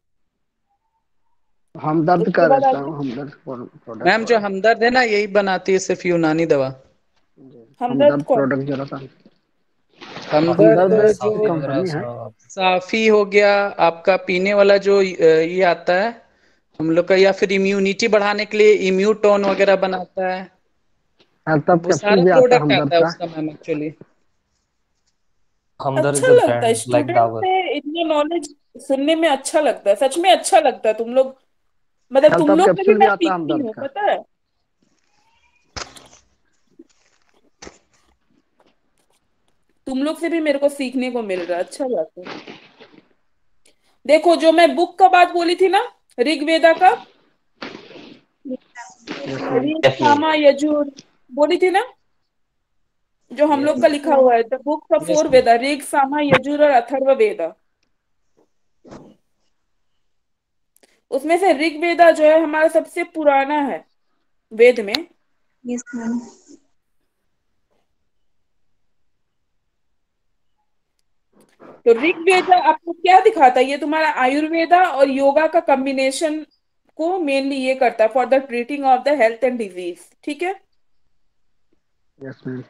हमदर्द का उसके बाद रहता आगे हूँ, हमदर्द प्रोडक्ट मैम जो वाला। हमदर्द है ना यही बनाती है सिर्फ यूनानी दवा। हमदर्द हमदर्द कौन। प्रोडक्ट जरा सा। हमदर्द हमदर्द की साफी जो वगैरह कंपनी है। सुना होगा आपने? साफी हो गया आपका पीने वाला जो ये आता है हम लोग का, या फिर इम्यूनिटी बढ़ाने के लिए इम्यूटोन वगैरह बनाता है, हेल्थ ऑफ वो सारा कैप्सूल भी आता है प्रोडक्ट हमदर्द आता है का। उसका मैम एक्चुअली। हमदर्द अच्छा इज अ लगता है ब्रांड लाइक स्टूडेंट डाबर। से इतना नॉलेज सुनने में, अच्छा लगता है, सच में अच्छा लगता है। तुम लोग मतलब हेल्थ तुम ऑफ लोग से भी कैप्सूल भी मैं आता है सीखती हमदर्द हूँ, का। पता है। तुम लोग से भी मेरे को सीखने को मिल रहा है, अच्छा बात है। देखो जो मैं बुक का बात बोली थी ना, ऋग्वेदा का, yes ma'am. Rig yes ma'am. सामा यजुर बोली थी ना, जो हम लोग यस। का यस लिखा मैम। हुआ है the books of yes four ma'am. Veda, Rig Sama Yajur और अथर्व वेदा। उसमें से ऋग्वेदा जो है हमारा सबसे पुराना है वेद में। Yes ma'am. तो ऋग्वेदा आपको क्या दिखाता है, ये तुम्हारा आयुर्वेदा और योगा का कॉम्बिनेशन को मेनली ये करता है for the treating of the health and disease, ठीक है। Yes, ma'am.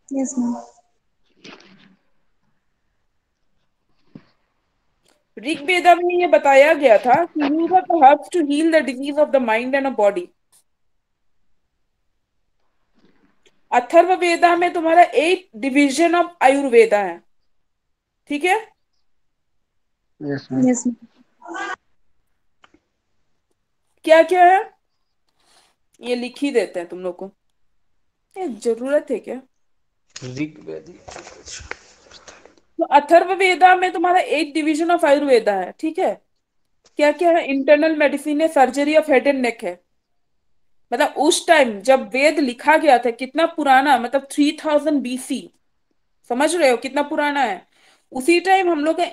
Yes, ma'am. Rigveda में ये बताया गया था कि use of the herbs to heal the disease of the mind and body. Atharvaveda में तुम्हारा 8 डिवीजन ऑफ आयुर्वेदा है, ठीक है। Yes, ma'am. Yes, ma'am. क्या क्या है ये लिख ही देते हैं तुम लोग को, ये जरूरत है क्या। ऋग्वेदी। तो अथर्ववेदा में तुम्हारा 8 डिवीजन ऑफ आयुर्वेदा है, ठीक है। क्या क्या है, इंटरनल मेडिसिन है, surgery of head and neck है। मतलब उस टाइम जब वेद लिखा गया था, कितना पुराना, मतलब 3000 BC, समझ रहे हो कितना पुराना है। उसी टाइम हम लोग का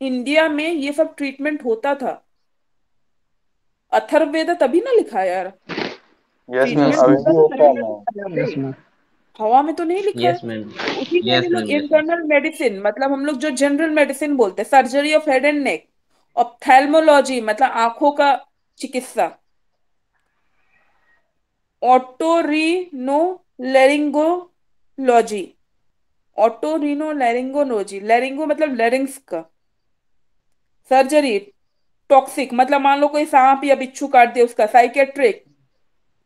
इंडिया में ये सब ट्रीटमेंट होता था। अथर्ववेद तभी ना लिखा यार, यस मैम, ट्रीटमेंट अभी होता भी था होता तभी है ना मैम। लिखा था। Yes, ma'am. हवा में तो नहीं लिखा है। Yes ma'am. उसी टाइम यस हम लोग ma'am. Yes ma'am. Internal medicine, मतलब हम लोग जो जनरल मेडिसिन बोलते हैं, surgery of head and neck, ophthalmology मतलब आंखों का चिकित्सा, ऑटोरिनोलैरिंगोलॉजी, ऑटोरिनोलैरिंगोलॉजी, लैरिंगो मतलब लैरिंग्स का सर्जरी, टॉक्सिक मतलब मान लो कोई सांप या बिच्छू काट दिया उसका, साइकेट्रिक,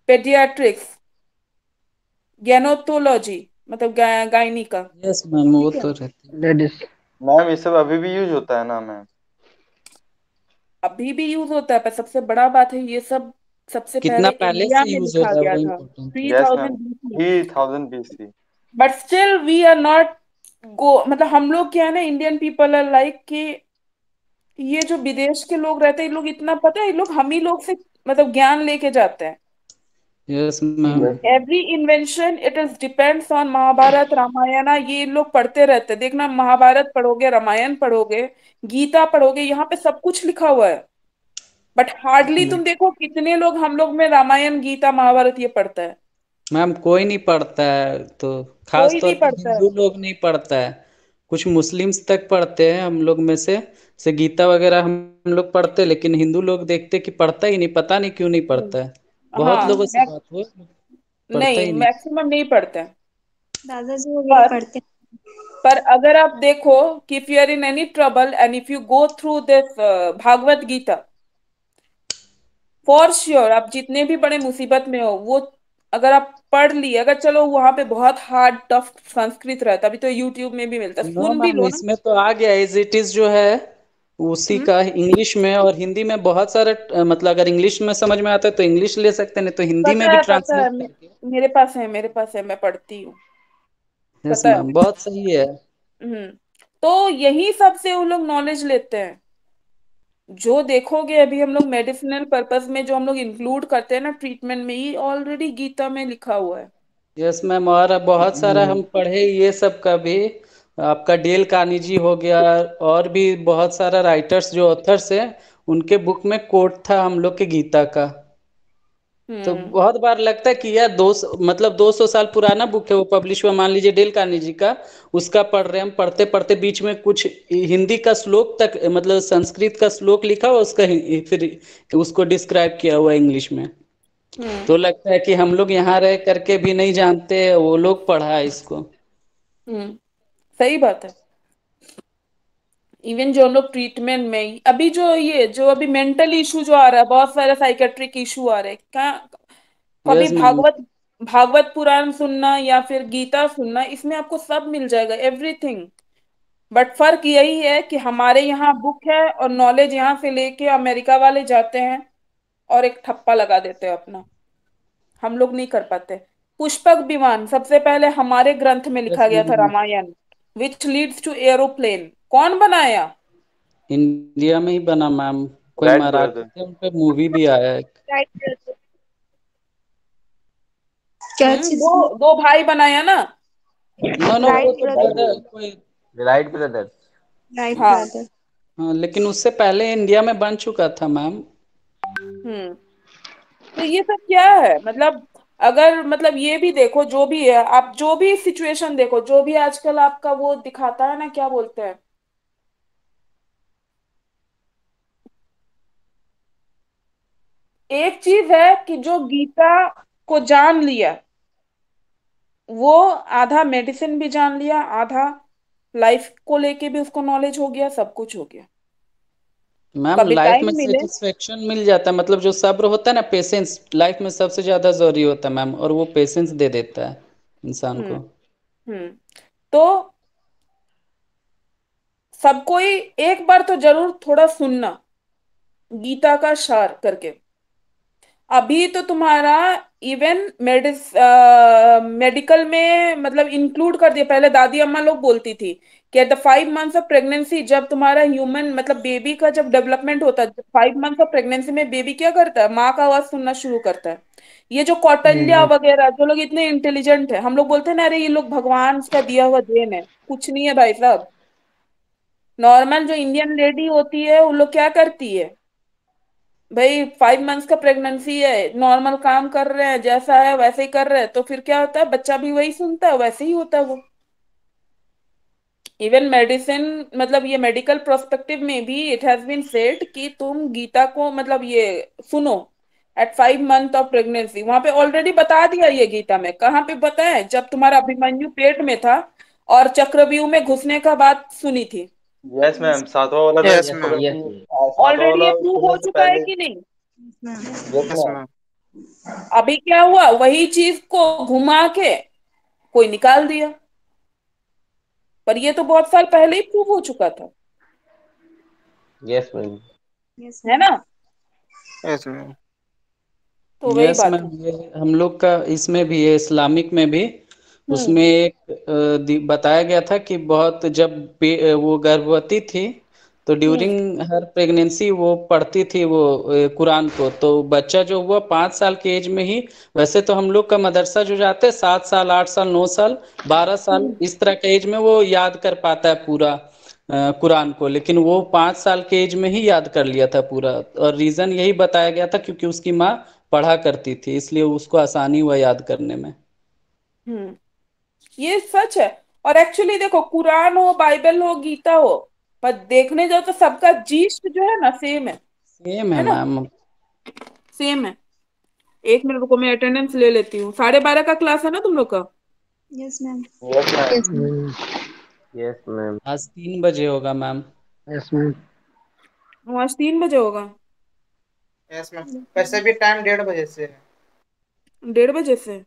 पेडियाट्रिक्स, गैनोटोलॉजी मतलब गायनी का, यस मैम, वो ठीक है। तो रहती है। Ladies. मैम ये सब अभी भी यूज होता है ना मैम? अभी भी यूज होता है, पर सबसे बड़ा बात है ये सब सबसे कितना पहले पहले इंडिया से में यूज हो लिखा रहा है गया वो था, इम्पोर्टेंट है। Three yes ma'am, thousand BC 3000 BC। But still we are not go, मतलब हम लोग क्या है ना, इंडियन पीपल आर लाइक कि ये जो विदेश के लोग रहते हैं, ये लोग इतना पता है, ये लोग हम ही लोग से मतलब ज्ञान लेके जाते हैं। Yes ma'am. Yes ma'am. Every invention it is depends on Mahabharata Ramayana, ये लोग पढ़ते रहते हैं। देखना, महाभारत पढ़ोगे, रामायण पढ़ोगे, गीता पढ़ोगे, यहाँ पे सब कुछ लिखा हुआ है। बट हार्डली तुम देखो कितने लोग हम लोग में रामायण गीता महाभारत ये पढ़ता है। मैम कोई नहीं पढ़ता है, तो खास कोई तौर नहीं पे पढ़ता है। हिंदू लोग नहीं पढ़ता है। कुछ मुस्लिम्स तक पढ़ते हैं हम लोग में से गीता वगैरह हम लोग पढ़ते हैं, लेकिन हिंदू लोग देखते कि पढ़ता ही नहीं, पता नहीं क्यों नहीं पढ़ता है। बहुत हाँ लोगों से बात हुई, पढ़ता नहीं, ही नहीं। मैक्सिमम नहीं पढ़ते हैं। दादाजी वगैरह पर पढ़ते पर अगर आप देखो कि if you are in any trouble and if you go through this Bhagavad Gita, for sure आप जितने भी बड़े मुसीबत में हो, वो अगर आप पढ़ लिए, अगर चलो वहां पे बहुत हार्ड टफ संस्कृत रहता, अभी तो यूट्यूब में भी मिलता है, नो सुन भी मैम, लो ना। इसमें तो आ गया एज इट इज जो है उसी हम्म, का, इंग्लिश में और हिंदी में बहुत सारे मतलब अगर इंग्लिश में समझ में आता है तो इंग्लिश ले सकते हैं, नहीं तो हिंदी में भी पता है ट्रांसलेट करके। मेरे पास है, मैं पढ़ती हूँ, यस पता है। मैम, बहुत सही है। हम्म। तो यही सब से वो लोग नॉलेज लेते हैं। जो देखोगे अभी हम लोग मेडिसिनल पर्पस में जो हम लोग इंक्लूड करते हैं ना ट्रीटमेंट में, ये ऑलरेडी गीता में लिखा हुआ है। यस मैम, और अब बहुत सारा हम पढ़े ये सब का भी। आपका डेल कार्नेगी हो गया, और भी बहुत सारा राइटर्स जो ऑथर्स हैं, उनके बुक में कोट था हम लोग के गीता का। तो हम्म। बहुत बार लगता है कि यार मतलब 200 साल पुराना बुक है वो पब्लिश हुआ, मान लीजिए डेल कार्नेगी का। उसका पढ़ रहे हैं हम, पढ़ते पढ़ते बीच में कुछ हिंदी का श्लोक तक, मतलब संस्कृत का श्लोक लिखा हुआ उसका फिर उसको डिस्क्राइब किया हुआ इंग्लिश में। हम्म। तो लगता है कि हम लोग यहाँ रह करके भी नहीं जानते, वो लोग पढ़ा है इसको। हम्म। सही बात है। इवन जो लोग ट्रीटमेंट में अभी जो ये जो अभी मेंटल इशू जो आ रहा है, बहुत सारे साइकेट्रिक इशू आ रहे हैं, क्या कभी यस मैम। भागवत भागवत पुराण सुनना या फिर गीता सुनना, इसमें आपको सब मिल जाएगा, एवरीथिंग। बट फर्क यही है कि हमारे यहाँ बुक है और नॉलेज यहाँ से लेके अमेरिका वाले जाते हैं और एक ठप्पा लगा देते हैं अपना। हम लोग नहीं कर पाते। पुष्पक विमान सबसे पहले हमारे ग्रंथ में यस लिखा गया था, ma'am, Ramayana, which leads to aeroplane, कौन बनाया। इंडिया में ही बना मैम। कोई राइट मराठी ब्रदर। थे, उन पे मूवी भी आया है। हैं। क्या चीज? दो दो भाई बनाया ना। नो नो, वो राइट तो ब्रदर। ब्रदर कोई। Wright brothers. राइट हाँ। ब्रदर। हाँ, लेकिन उससे पहले इंडिया में बन चुका था मैम। हम्म। तो ये सब क्या है, मतलब अगर मतलब ये भी देखो, जो भी है, आप जो भी सिचुएशन देखो, जो भी आजकल आपका वो दिखाता है ना, क्या बोलते हैं, एक चीज है कि जो गीता को जान लिया, वो आधा मेडिसिन भी जान लिया, आधा लाइफ को लेके भी उसको नॉलेज हो गया, सब कुछ हो गया। मैम कभी लाइफ में टाइम मिले। सेटिस्फेक्शन मिल जाता है, मतलब जो सब्र होता है ना, पेशेंस लाइफ में सबसे ज्यादा जरूरी होता है मैम, और वो पेशेंस दे देता है इंसान हम्म। को। हम्म। तो सबको ही एक बार तो जरूर थोड़ा सुनना, गीता का सार करके। अभी तो तुम्हारा इवन मेडिकल में मतलब इंक्लूड कर दिया। पहले दादी अम्मा लोग बोलती थी कि at the 5 months of pregnancy, जब तुम्हारा ह्यूमन मतलब बेबी का जब डेवलपमेंट होता है, 5 मंथ्स ऑफ प्रेगनेंसी में बेबी क्या करता है, माँ का आवाज सुनना शुरू करता है। ये जो कौटल्या वगैरह जो लोग इतने इंटेलिजेंट है, हम लोग बोलते हैं ना अरे ये लोग भगवान का दिया हुआ देन है, कुछ नहीं है भाई साहब। नॉर्मल जो इंडियन लेडी होती है वो लोग क्या करती है भाई, 5 मंथ्स का प्रेगनेंसी है, नॉर्मल काम कर रहे हैं, जैसा है वैसे ही कर रहे हैं, तो फिर क्या होता है, बच्चा भी वही सुनता है, वैसे ही होता है वो। इवन मेडिसिन, मतलब ये मेडिकल प्रोस्पेक्टिव में भी इट हैज बीन सेड कि तुम गीता को मतलब ये सुनो एट 5 मंथ ऑफ प्रेगनेंसी। वहां पे ऑलरेडी बता दिया ये गीता में, कहाँ पे बताया, जब तुम्हारा अभिमन्यु पेट में था और चक्रव्यूह में घुसने का बात सुनी थी। यस मैम, सातवां वाला batch yes yes ma'am. Yes अभी मैम। सातवां ऑलरेडी वाला ये प्रूव हो खुलने से चुका है पहले। कि नहीं? Yes yes ma'am. मैम। अभी क्या हुआ, वही चीज को घुमा के कोई निकाल दिया, पर ये तो बहुत साल पहले ही प्रूव हो चुका था, यस मैम। यस है मैम। ना? Yes ma'am. तो वही यस बात मैम, है। ये हम लोग का इसमें भी है, इस्लामिक में भी हम्म। उसमें एक बताया गया था कि बहुत जब वो गर्भवती थी, तो हम्म। ड्यूरिंग हर प्रेगनेंसी वो पढ़ती थी वो कुरान को, तो बच्चा जो हुआ 5 साल की एज में ही, वैसे तो हम लोग का मदरसा जो जाते हैं 7 साल 8 साल 9 साल 12 साल हम्म। इस तरह के एज में वो याद कर पाता है पूरा कुरान को, लेकिन वो 5 साल के एज में ही याद कर लिया था पूरा। और रीजन यही बताया गया था क्योंकि उसकी माँ पढ़ा करती थी, इसलिए उसको आसानी हुआ याद करने में। हम्म। ये सच है। और एक्चुअली देखो, कुरान हो, बाइबल हो, गीता हो, पर देखने जाओ तो सबका जीस्ट जो है ना सेम सेम है है ना? मैम। सेम है। 1 मिनट रुको, मैं अटेंडेंस ले लेती हूँ। 12:30 का क्लास है ना तुम लोग का? Yes ma'am. Yes ma'am. Yes ma'am. Yes ma'am. आज 3 बजे होगा मैम। Yes ma'am. वो आज 3 बजे होगा। Yes ma'am. वैसे भी टाइम 1:30 से है। 1:30 से?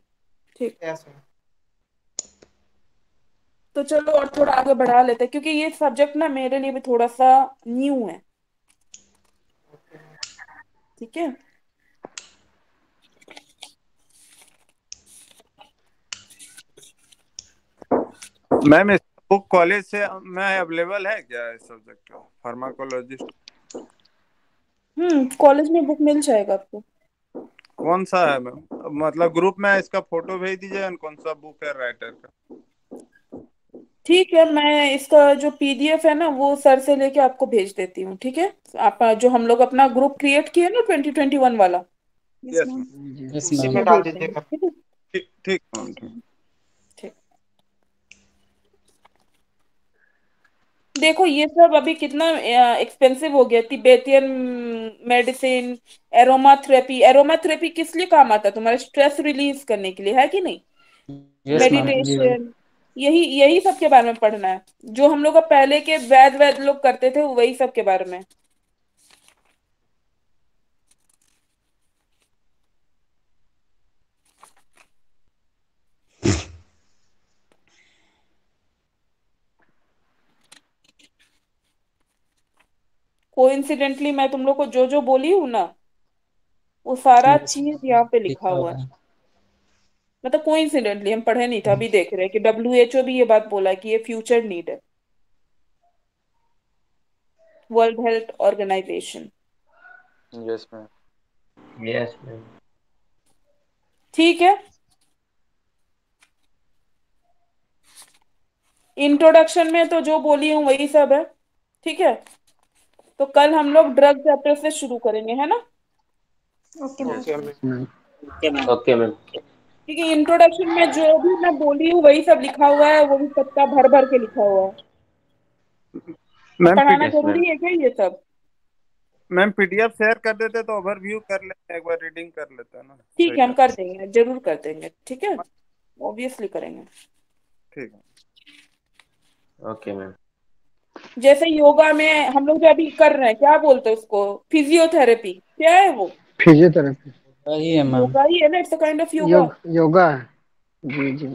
ठीक। Yes ma'am. तो चलो और थोड़ा आगे बढ़ा लेते हैं, क्योंकि ये सब्जेक्ट ना मेरे लिए भी थोड़ा सा न्यू है। ठीक है। मैम इस बुक कॉलेज से में अवेलेबल है क्या, इस सब्जेक्ट का फार्माकोलॉजिस्ट? कॉलेज में बुक मिल जाएगा आपको। कौन सा है मैम? मतलब ग्रुप में इसका फोटो भेज दीजिए, कौन सा बुक है राइटर का। ठीक है, मैं इसका जो पीडीएफ है ना वो सर से लेके आपको भेज देती हूँ, ठीक है? आप जो हम लोग अपना ग्रुप क्रिएट किए ना 2021 वाला, yes yes ma'am. Ma'am. Yes उसी मैम। में उसमें डाल भेज देंगे, दीजिएगा। ठीक है? ठीक ठीक मैम, ठीक। ठीक। देखो ये सब अभी कितना एक्सपेंसिव हो गया, तिब्बतियन मेडिसिन, एरोमाथेरेपी। एरोमाथेरेपी किस लिए काम आता है? तुम्हारे स्ट्रेस रिलीज करने के लिए, है कि नहीं? Yes ma'am. मेडिटेशन, यही यही सब के बारे में पढ़ना है। जो हम लोग का पहले के वैद वैद लोग करते थे वही सब के बारे में। कोइंसिडेंटली मैं तुम लोग को जो जो बोली हूं ना, वो सारा यस चीज यहाँ मैम, पे लिखा लिखा हुआ हुआ है। है। मतलब कोइंसिडेंटली हम पढ़े नहीं था, अभी देख रहे हैं कि WHO भी ये बात बोला है कि ये फ्यूचर नीड है, world health organisation. Yes ma'am. Yes ma'am. ठीक है। इंट्रोडक्शन में तो जो बोली हूँ वही सब है, ठीक है? तो कल हम लोग ड्रग चैप्टर से शुरू करेंगे, है ना? Okay ma'am. Okay yes ma'am. Okay ma'am. Okay ma'am. ठीक है, इंट्रोडक्शन में जो भी मैं बोली हूँ वही सब लिखा हुआ है, वो भी पत्ता भर भर के लिखा हुआ है। अब मैम पढ़ाना यस मैम। जरूरी है क्या ये सब? मैम पीडीएफ शेयर कर देते तो ओवरव्यू कर लेते, एक बार रीडिंग कर लेते ना, ठीक सही है, हम रहता। कर देंगे, जरूर कर देंगे, ठीक है, ऑब्वियसली करेंगे। ठीक है। Okay ma'am. जैसे योगा में हम लोग जो अभी कर रहे हैं, क्या बोलते हैं उसको, फिजियोथेरेपी, क्या है वो? फिजियोथेरेपी वही है मैम। योगा ही है ना, it's a kind of yoga. Yoga है। जी जी।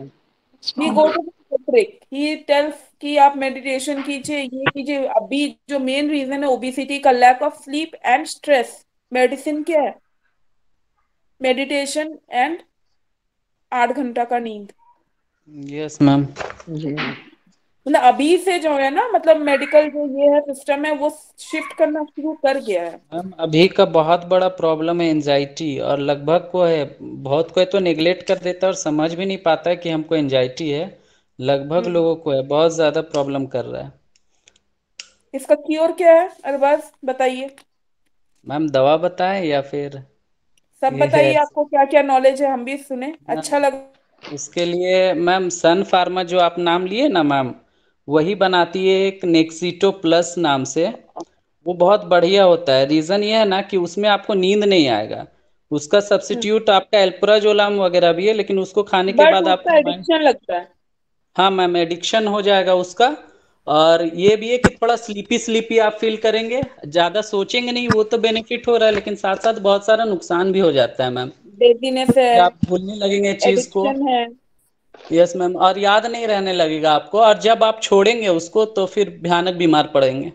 He go to trick, he tells कि आप मेडिटेशन कीजिए, ये कीजिए। अभी जो मेन रीजन है ओबिसिटी का, lack of sleep and stress, medicine क्या है? मेडिटेशन एंड 8 घंटा का नींद। Yes ma'am. जी। मतलब अभी से जो है ना, मतलब मेडिकल जो ये है सिस्टम है, वो शिफ्ट करना शुरू कर गया है। मैम अभी का बहुत बड़ा प्रॉब्लम है एंजाइटी, और लगभग को है, बहुत कोई तो नेग्लेक्ट कर देता है और समझ भी नहीं पाता है कि हमको एंजाइटी है। लगभग हम्म। लोगों को है, बहुत ज़्यादा प्रॉब्लम कर रहा है। इसका क्योर क्या है अरबाज, बताइए। मैम दवा बताएं या फिर सब ये है? बताइए, आपको क्या क्या नॉलेज है, हम भी सुने, अच्छा मैम लगा। उसके लिए मैम सन फार्मा जो आप नाम लिए ना मैम, वही बनाती है एक नेक्सिटो प्लस नाम से। वो बहुत बढ़िया होता है। रीज़न ये है ना कि उसमें आपको नींद नहीं आएगा। उसका सब्स्टिट्यूट आपका एल्प्राजोलाम वगैरह भी है, लेकिन उसको खाने के बट बाद उसका आपका माइंड, एडिक्शन लगता है। हाँ मैम एडिक्शन हो जाएगा उसका। और ये भी है कि थोड़ा स्लीपी स्लीपी आप फील करेंगे, ज़्यादा सोचेंगे नहीं। वो तो बेनिफिट हो रहा है, लेकिन साथ साथ बहुत सारा नुकसान भी हो जाता है मैम, डेजीनेस है, कि आप भूलने लगेंगे चीज़ को। एडिक्शन है। यस मैम, और याद नहीं रहने लगेगा आपको, और जब आप छोड़ेंगे उसको तो फिर भयानक बीमार पड़ेंगे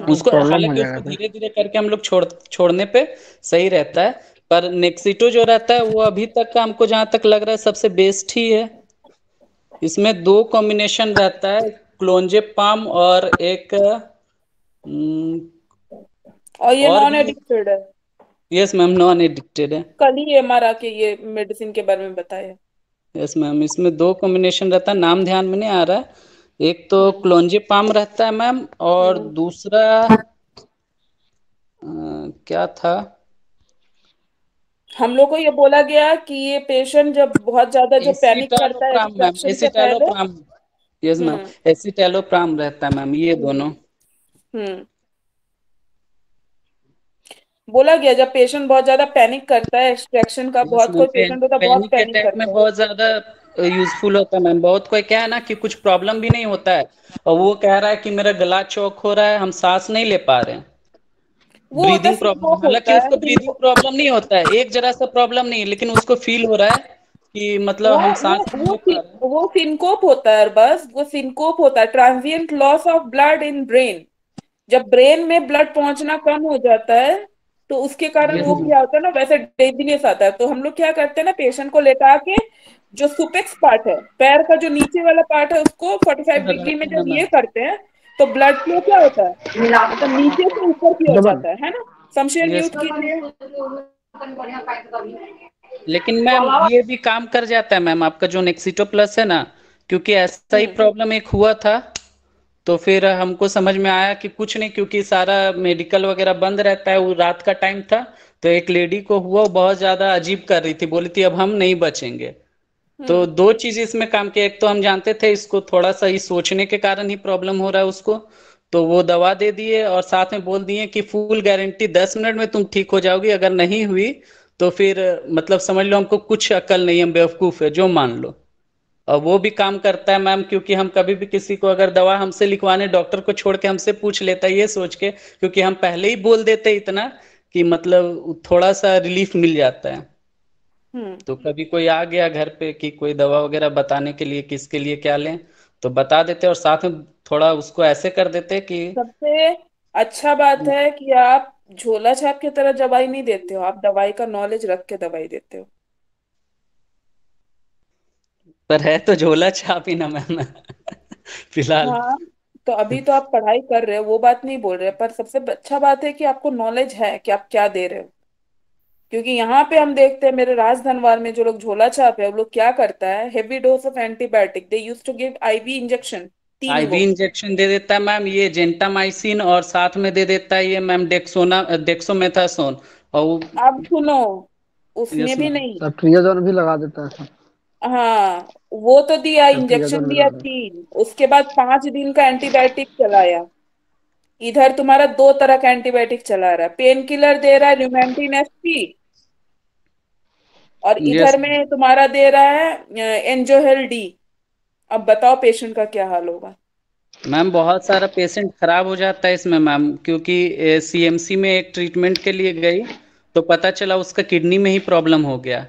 उसको। प्रॉब्लम हो हालांकि जाएगा उसको फिर। धीरे धीरे करके हम लोग छोड़ने पे सही रहता है। पर नेक्सिटो जो रहता है वो अभी तक का हमको जहाँ तक लग रहा है सबसे बेस्ट ही है। इसमें दो कॉम्बिनेशन रहता है, क्लोंजेपाम और एक और ये और नॉन भी। एडिक्टेड है। यस मैम नॉन एडिक्टेड है। कल ही एमआरआ के ये मेडिसिन के बारे में बताया। यस मैम इसमें दो कॉम्बिनेशन रहता है, नाम ध्यान में नहीं आ रहा है। एक तो हम्म। क्लोंजेपाम रहता है मैम, और हम्म। दूसरा क्या था? हम लोग को ये बोला गया कि ये पेशेंट जब बहुत ज्यादा जो पैनिक करता है एसिटालोप्राम मैम, एक्सट्रैक्शन से पहले। एसिटालोप्राम। यस मैम हम्म। एसिटालोप्राम रहता है मैम, ये हम्म। दोनों। हम्म। बोला गया जब पेशेंट बहुत ज्यादा पैनिक करता है एक्सट्रैक्शन का, यस बहुत मैम कोई पेशेंट होता है बहुत पैनिक पैनिक अटैक में करता है। बहुत ज्यादा यूजफुल होता है मैम। बहुत कोई क्या है ना कि कुछ प्रॉब्लम भी नहीं होता है, और वो कह रहा है कि मेरा गला चौक हो रहा है, हम सांस नहीं ले पा रहे हैं, वो होता है ब्रीदिंग प्रॉब्लम। सिंकोप, हालांकि होता है उसको ब्रीदिंग प्रॉब्लम नहीं होता है, एक जरा सा प्रॉब्लम नहीं है, लेकिन उसको फील हो रहा है कि मतलब वो हम वो सांस नहीं वो ले पा रहे हैं। वो सिंकोप होता है, बस वो सिंकोप होता है, transient loss of blood in brain. जब ब्रेन में ब्लड पहुंचना कम हो जाता है, तो उसके कारण यस वो मैम। क्या होता है ना, वैसे डेजीनेस आता है। तो हम लोग क्या करते हैं ना, पेशेंट को लेटा के जो सुपेक्स पार्ट है, पैर का जो नीचे वाला पार्ट है, उसको 45 डिग्री में लगाते हैं जब ये मैम। करते हैं, तो ब्लड फ्लो क्या होता है, मतलब नीचे से ऊपर की हो डबल। जाता है ना। शमशेर यस म्यूट कीजिए। लेकिन मैम ये भी काम कर जाता है मैम, आपका जो नेक्सिटो प्लस है ना, क्योंकि ऐसा ही हम्म। प्रॉब्लम एक हुआ था। तो फिर हमको समझ में आया कि कुछ नहीं, क्योंकि सारा मेडिकल वगैरह बंद रहता है, वो रात का टाइम था। तो एक लेडी को हुआ, वो बहुत ज़्यादा अजीब कर रही थी, बोली थी अब हम नहीं बचेंगे। तो हम्म। दो चीज़ इसमें काम किया, एक तो हम जानते थे इसको थोड़ा सा ही सोचने के कारण ही प्रॉब्लम हो रहा है उसको, तो वो दवा दे दिए, और साथ में बोल दिए कि फुल गारंटी 10 मिनट में तुम ठीक हो जाओगी, अगर नहीं हुई तो फिर मतलब समझ लो हमको कुछ अक्ल नहीं, हम बेवकूफ़ है जो मान लो। और वो भी काम करता है मैम, क्योंकि हम कभी भी किसी को अगर दवा हमसे लिखवाने, डॉक्टर को छोड़ के हमसे पूछ लेता है ये सोच के, क्योंकि हम पहले ही बोल देते इतना कि मतलब थोड़ा सा रिलीफ मिल जाता है। हम्म। तो कभी कोई आ गया घर पे कि कोई दवा वगैरह बताने के लिए किसके लिए क्या लें, तो बता देते, और साथ में थोड़ा उसको ऐसे कर देते कि सबसे अच्छा बात है कि आप झोला छाप की तरह दवाई नहीं देते हो, आप दवाई का नॉलेज रख के दवाई देते हो। पर है तो झोला छाप ही ना मैम फिलहाल। हाँ, तो अभी तो आप पढ़ाई कर रहे हो, वो बात नहीं बोल रहे, पर सबसे अच्छा बात है कि आपको नॉलेज है कि आप क्या दे रहे हो। क्योंकि यहाँ पे हम देखते हैं मेरे राजधनवार में जो लोग झोला छाप है, वो लोग क्या करता है, heavy dose of antibiotic they use to give IV injection, 3 गो। आईवी इंजेक्शन दे देता है मैम, ये जेंटामाइसिन, और साथ में दे देता है ये मैम डेक्सोमेथासोन। और अब सुनो, यस उसमें भी मैम। नहीं। सेफ्ट्रियाजोन भी लगा देता है सर। हाँ, वो तो दिया, इंजेक्शन सेफ्ट्रियाजोन भी दिया लगा देता 3, उसके बाद 5 दिन का एंटीबायोटिक चलाया। इधर तुम्हारा दो तरह का एंटीबायोटिक चला रहा है, पेन किलर दे रहा है ल्यूमेंटिन एसपी, और यस इधर में तुम्हारा दे रहा है एंजोहेल डी। अब बताओ पेशेंट का क्या हाल होगा। मैम, बहुत सारा पेशेंट खराब हो जाता है इसमें मैम, क्योंकि सीएमसी में एक ट्रीटमेंट के लिए गई तो पता चला उसका किडनी में ही प्रॉब्लम हो गया,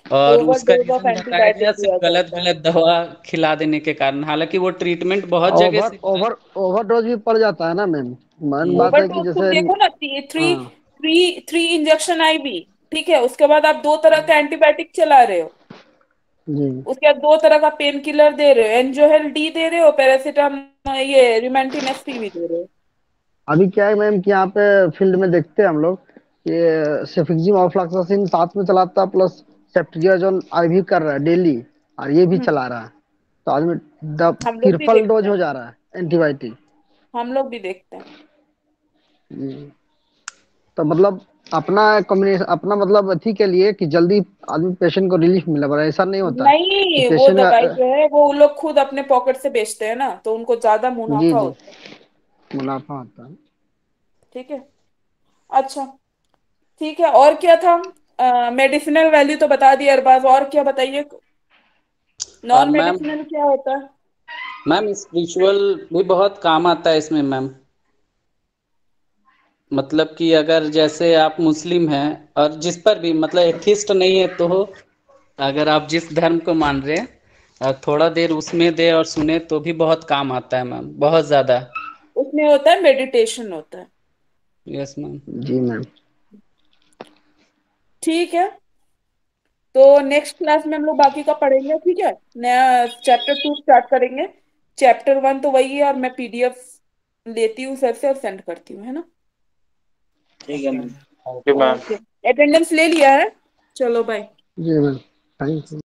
और उसका ओवरडोज ऑफ रीजन बताया एंटीबायोटिक गया दिया सिर्फ गलत जाता है। गलत दवा खिला देने के कारण। हालांकि वो ट्रीटमेंट बहुत जगह ओवर से ओवर ओवरडोज भी पड़ जाता है ना मैम। मेन बात है कि ओवरडोज तुम जैसे देखो ना, थ्री हाँ थ्री थ्री इंजेक्शन आईवी, ठीक है, उसके बाद आप दो तरह का एंटीबायोटिक चला रहे हो, जी। उसके बाद दो तरह का पेन किलर दे रहे हो, एंजोहेल डी दे रहे हो, पैरासीटामोल, ये रिमेंटिन एसपी भी दे रहे हो। अभी क्या है मैम कि यहाँ पे फील्ड में देखते हैं हम लोग, ये सेफिक्सिम ऑफ्लॉक्सासिन साथ में चलाता है, प्लस सेफ्ट्रियाजोन आईवी कर रहा है डेली, और ये भी हम्म, चला रहा है। तो आदमी द हम लोग भी ट्रिपल देखते डोज हैं, हो जा रहा है एंटीबायोटिक। हम लोग भी देखते हैं। जी। तो मतलब अपना कॉम्बिनेशन, अपना मतलब अथी के लिए कि जल्दी आदमी पेशेंट को रिलीफ मिले, पर ऐसा नहीं होता कि नहीं, वो पेशेंट दवाई जो है वो उन लोग खुद अपने पॉकेट से बेचते हैं ना, तो उनको ज्यादा जी मुनाफा जी होता है। मुनाफा होता है। ठीक है। अच्छा, ठीक है, और क्या था? मेडिसिनल वैल्यू तो बता दिया अरबाज, और क्या बताइए, और नॉन मैम, मेडिसिनल क्या होता है? मैम स्पिरिचुअल भी बहुत काम आता है इसमें मैम। मतलब कि अगर जैसे आप मुस्लिम हैं, और जिस पर भी मतलब एथिस्ट नहीं है तो अगर आप जिस धर्म को मान रहे हैं, थोड़ा देर उसमें दे और सुने तो भी बहुत काम आता है मैम, बहुत ज़्यादा। उसमें होता है मेडिटेशन होता है। Yes ma'am. जी मैम। ठीक है, तो नेक्स्ट क्लास में हम लोग बाकी का पढ़ेंगे, ठीक है, नया चैप्टर 2 स्टार्ट करेंगे। चैप्टर 1 तो वही है, और मैं पीडीएफ लेती हूँ सर से और सेंड करती हूँ, है ना। ठीक है ma'am. Thank you ma'am. Okay, attendance ले लिया है, चलो बाय। जी मैम, थैंक यू।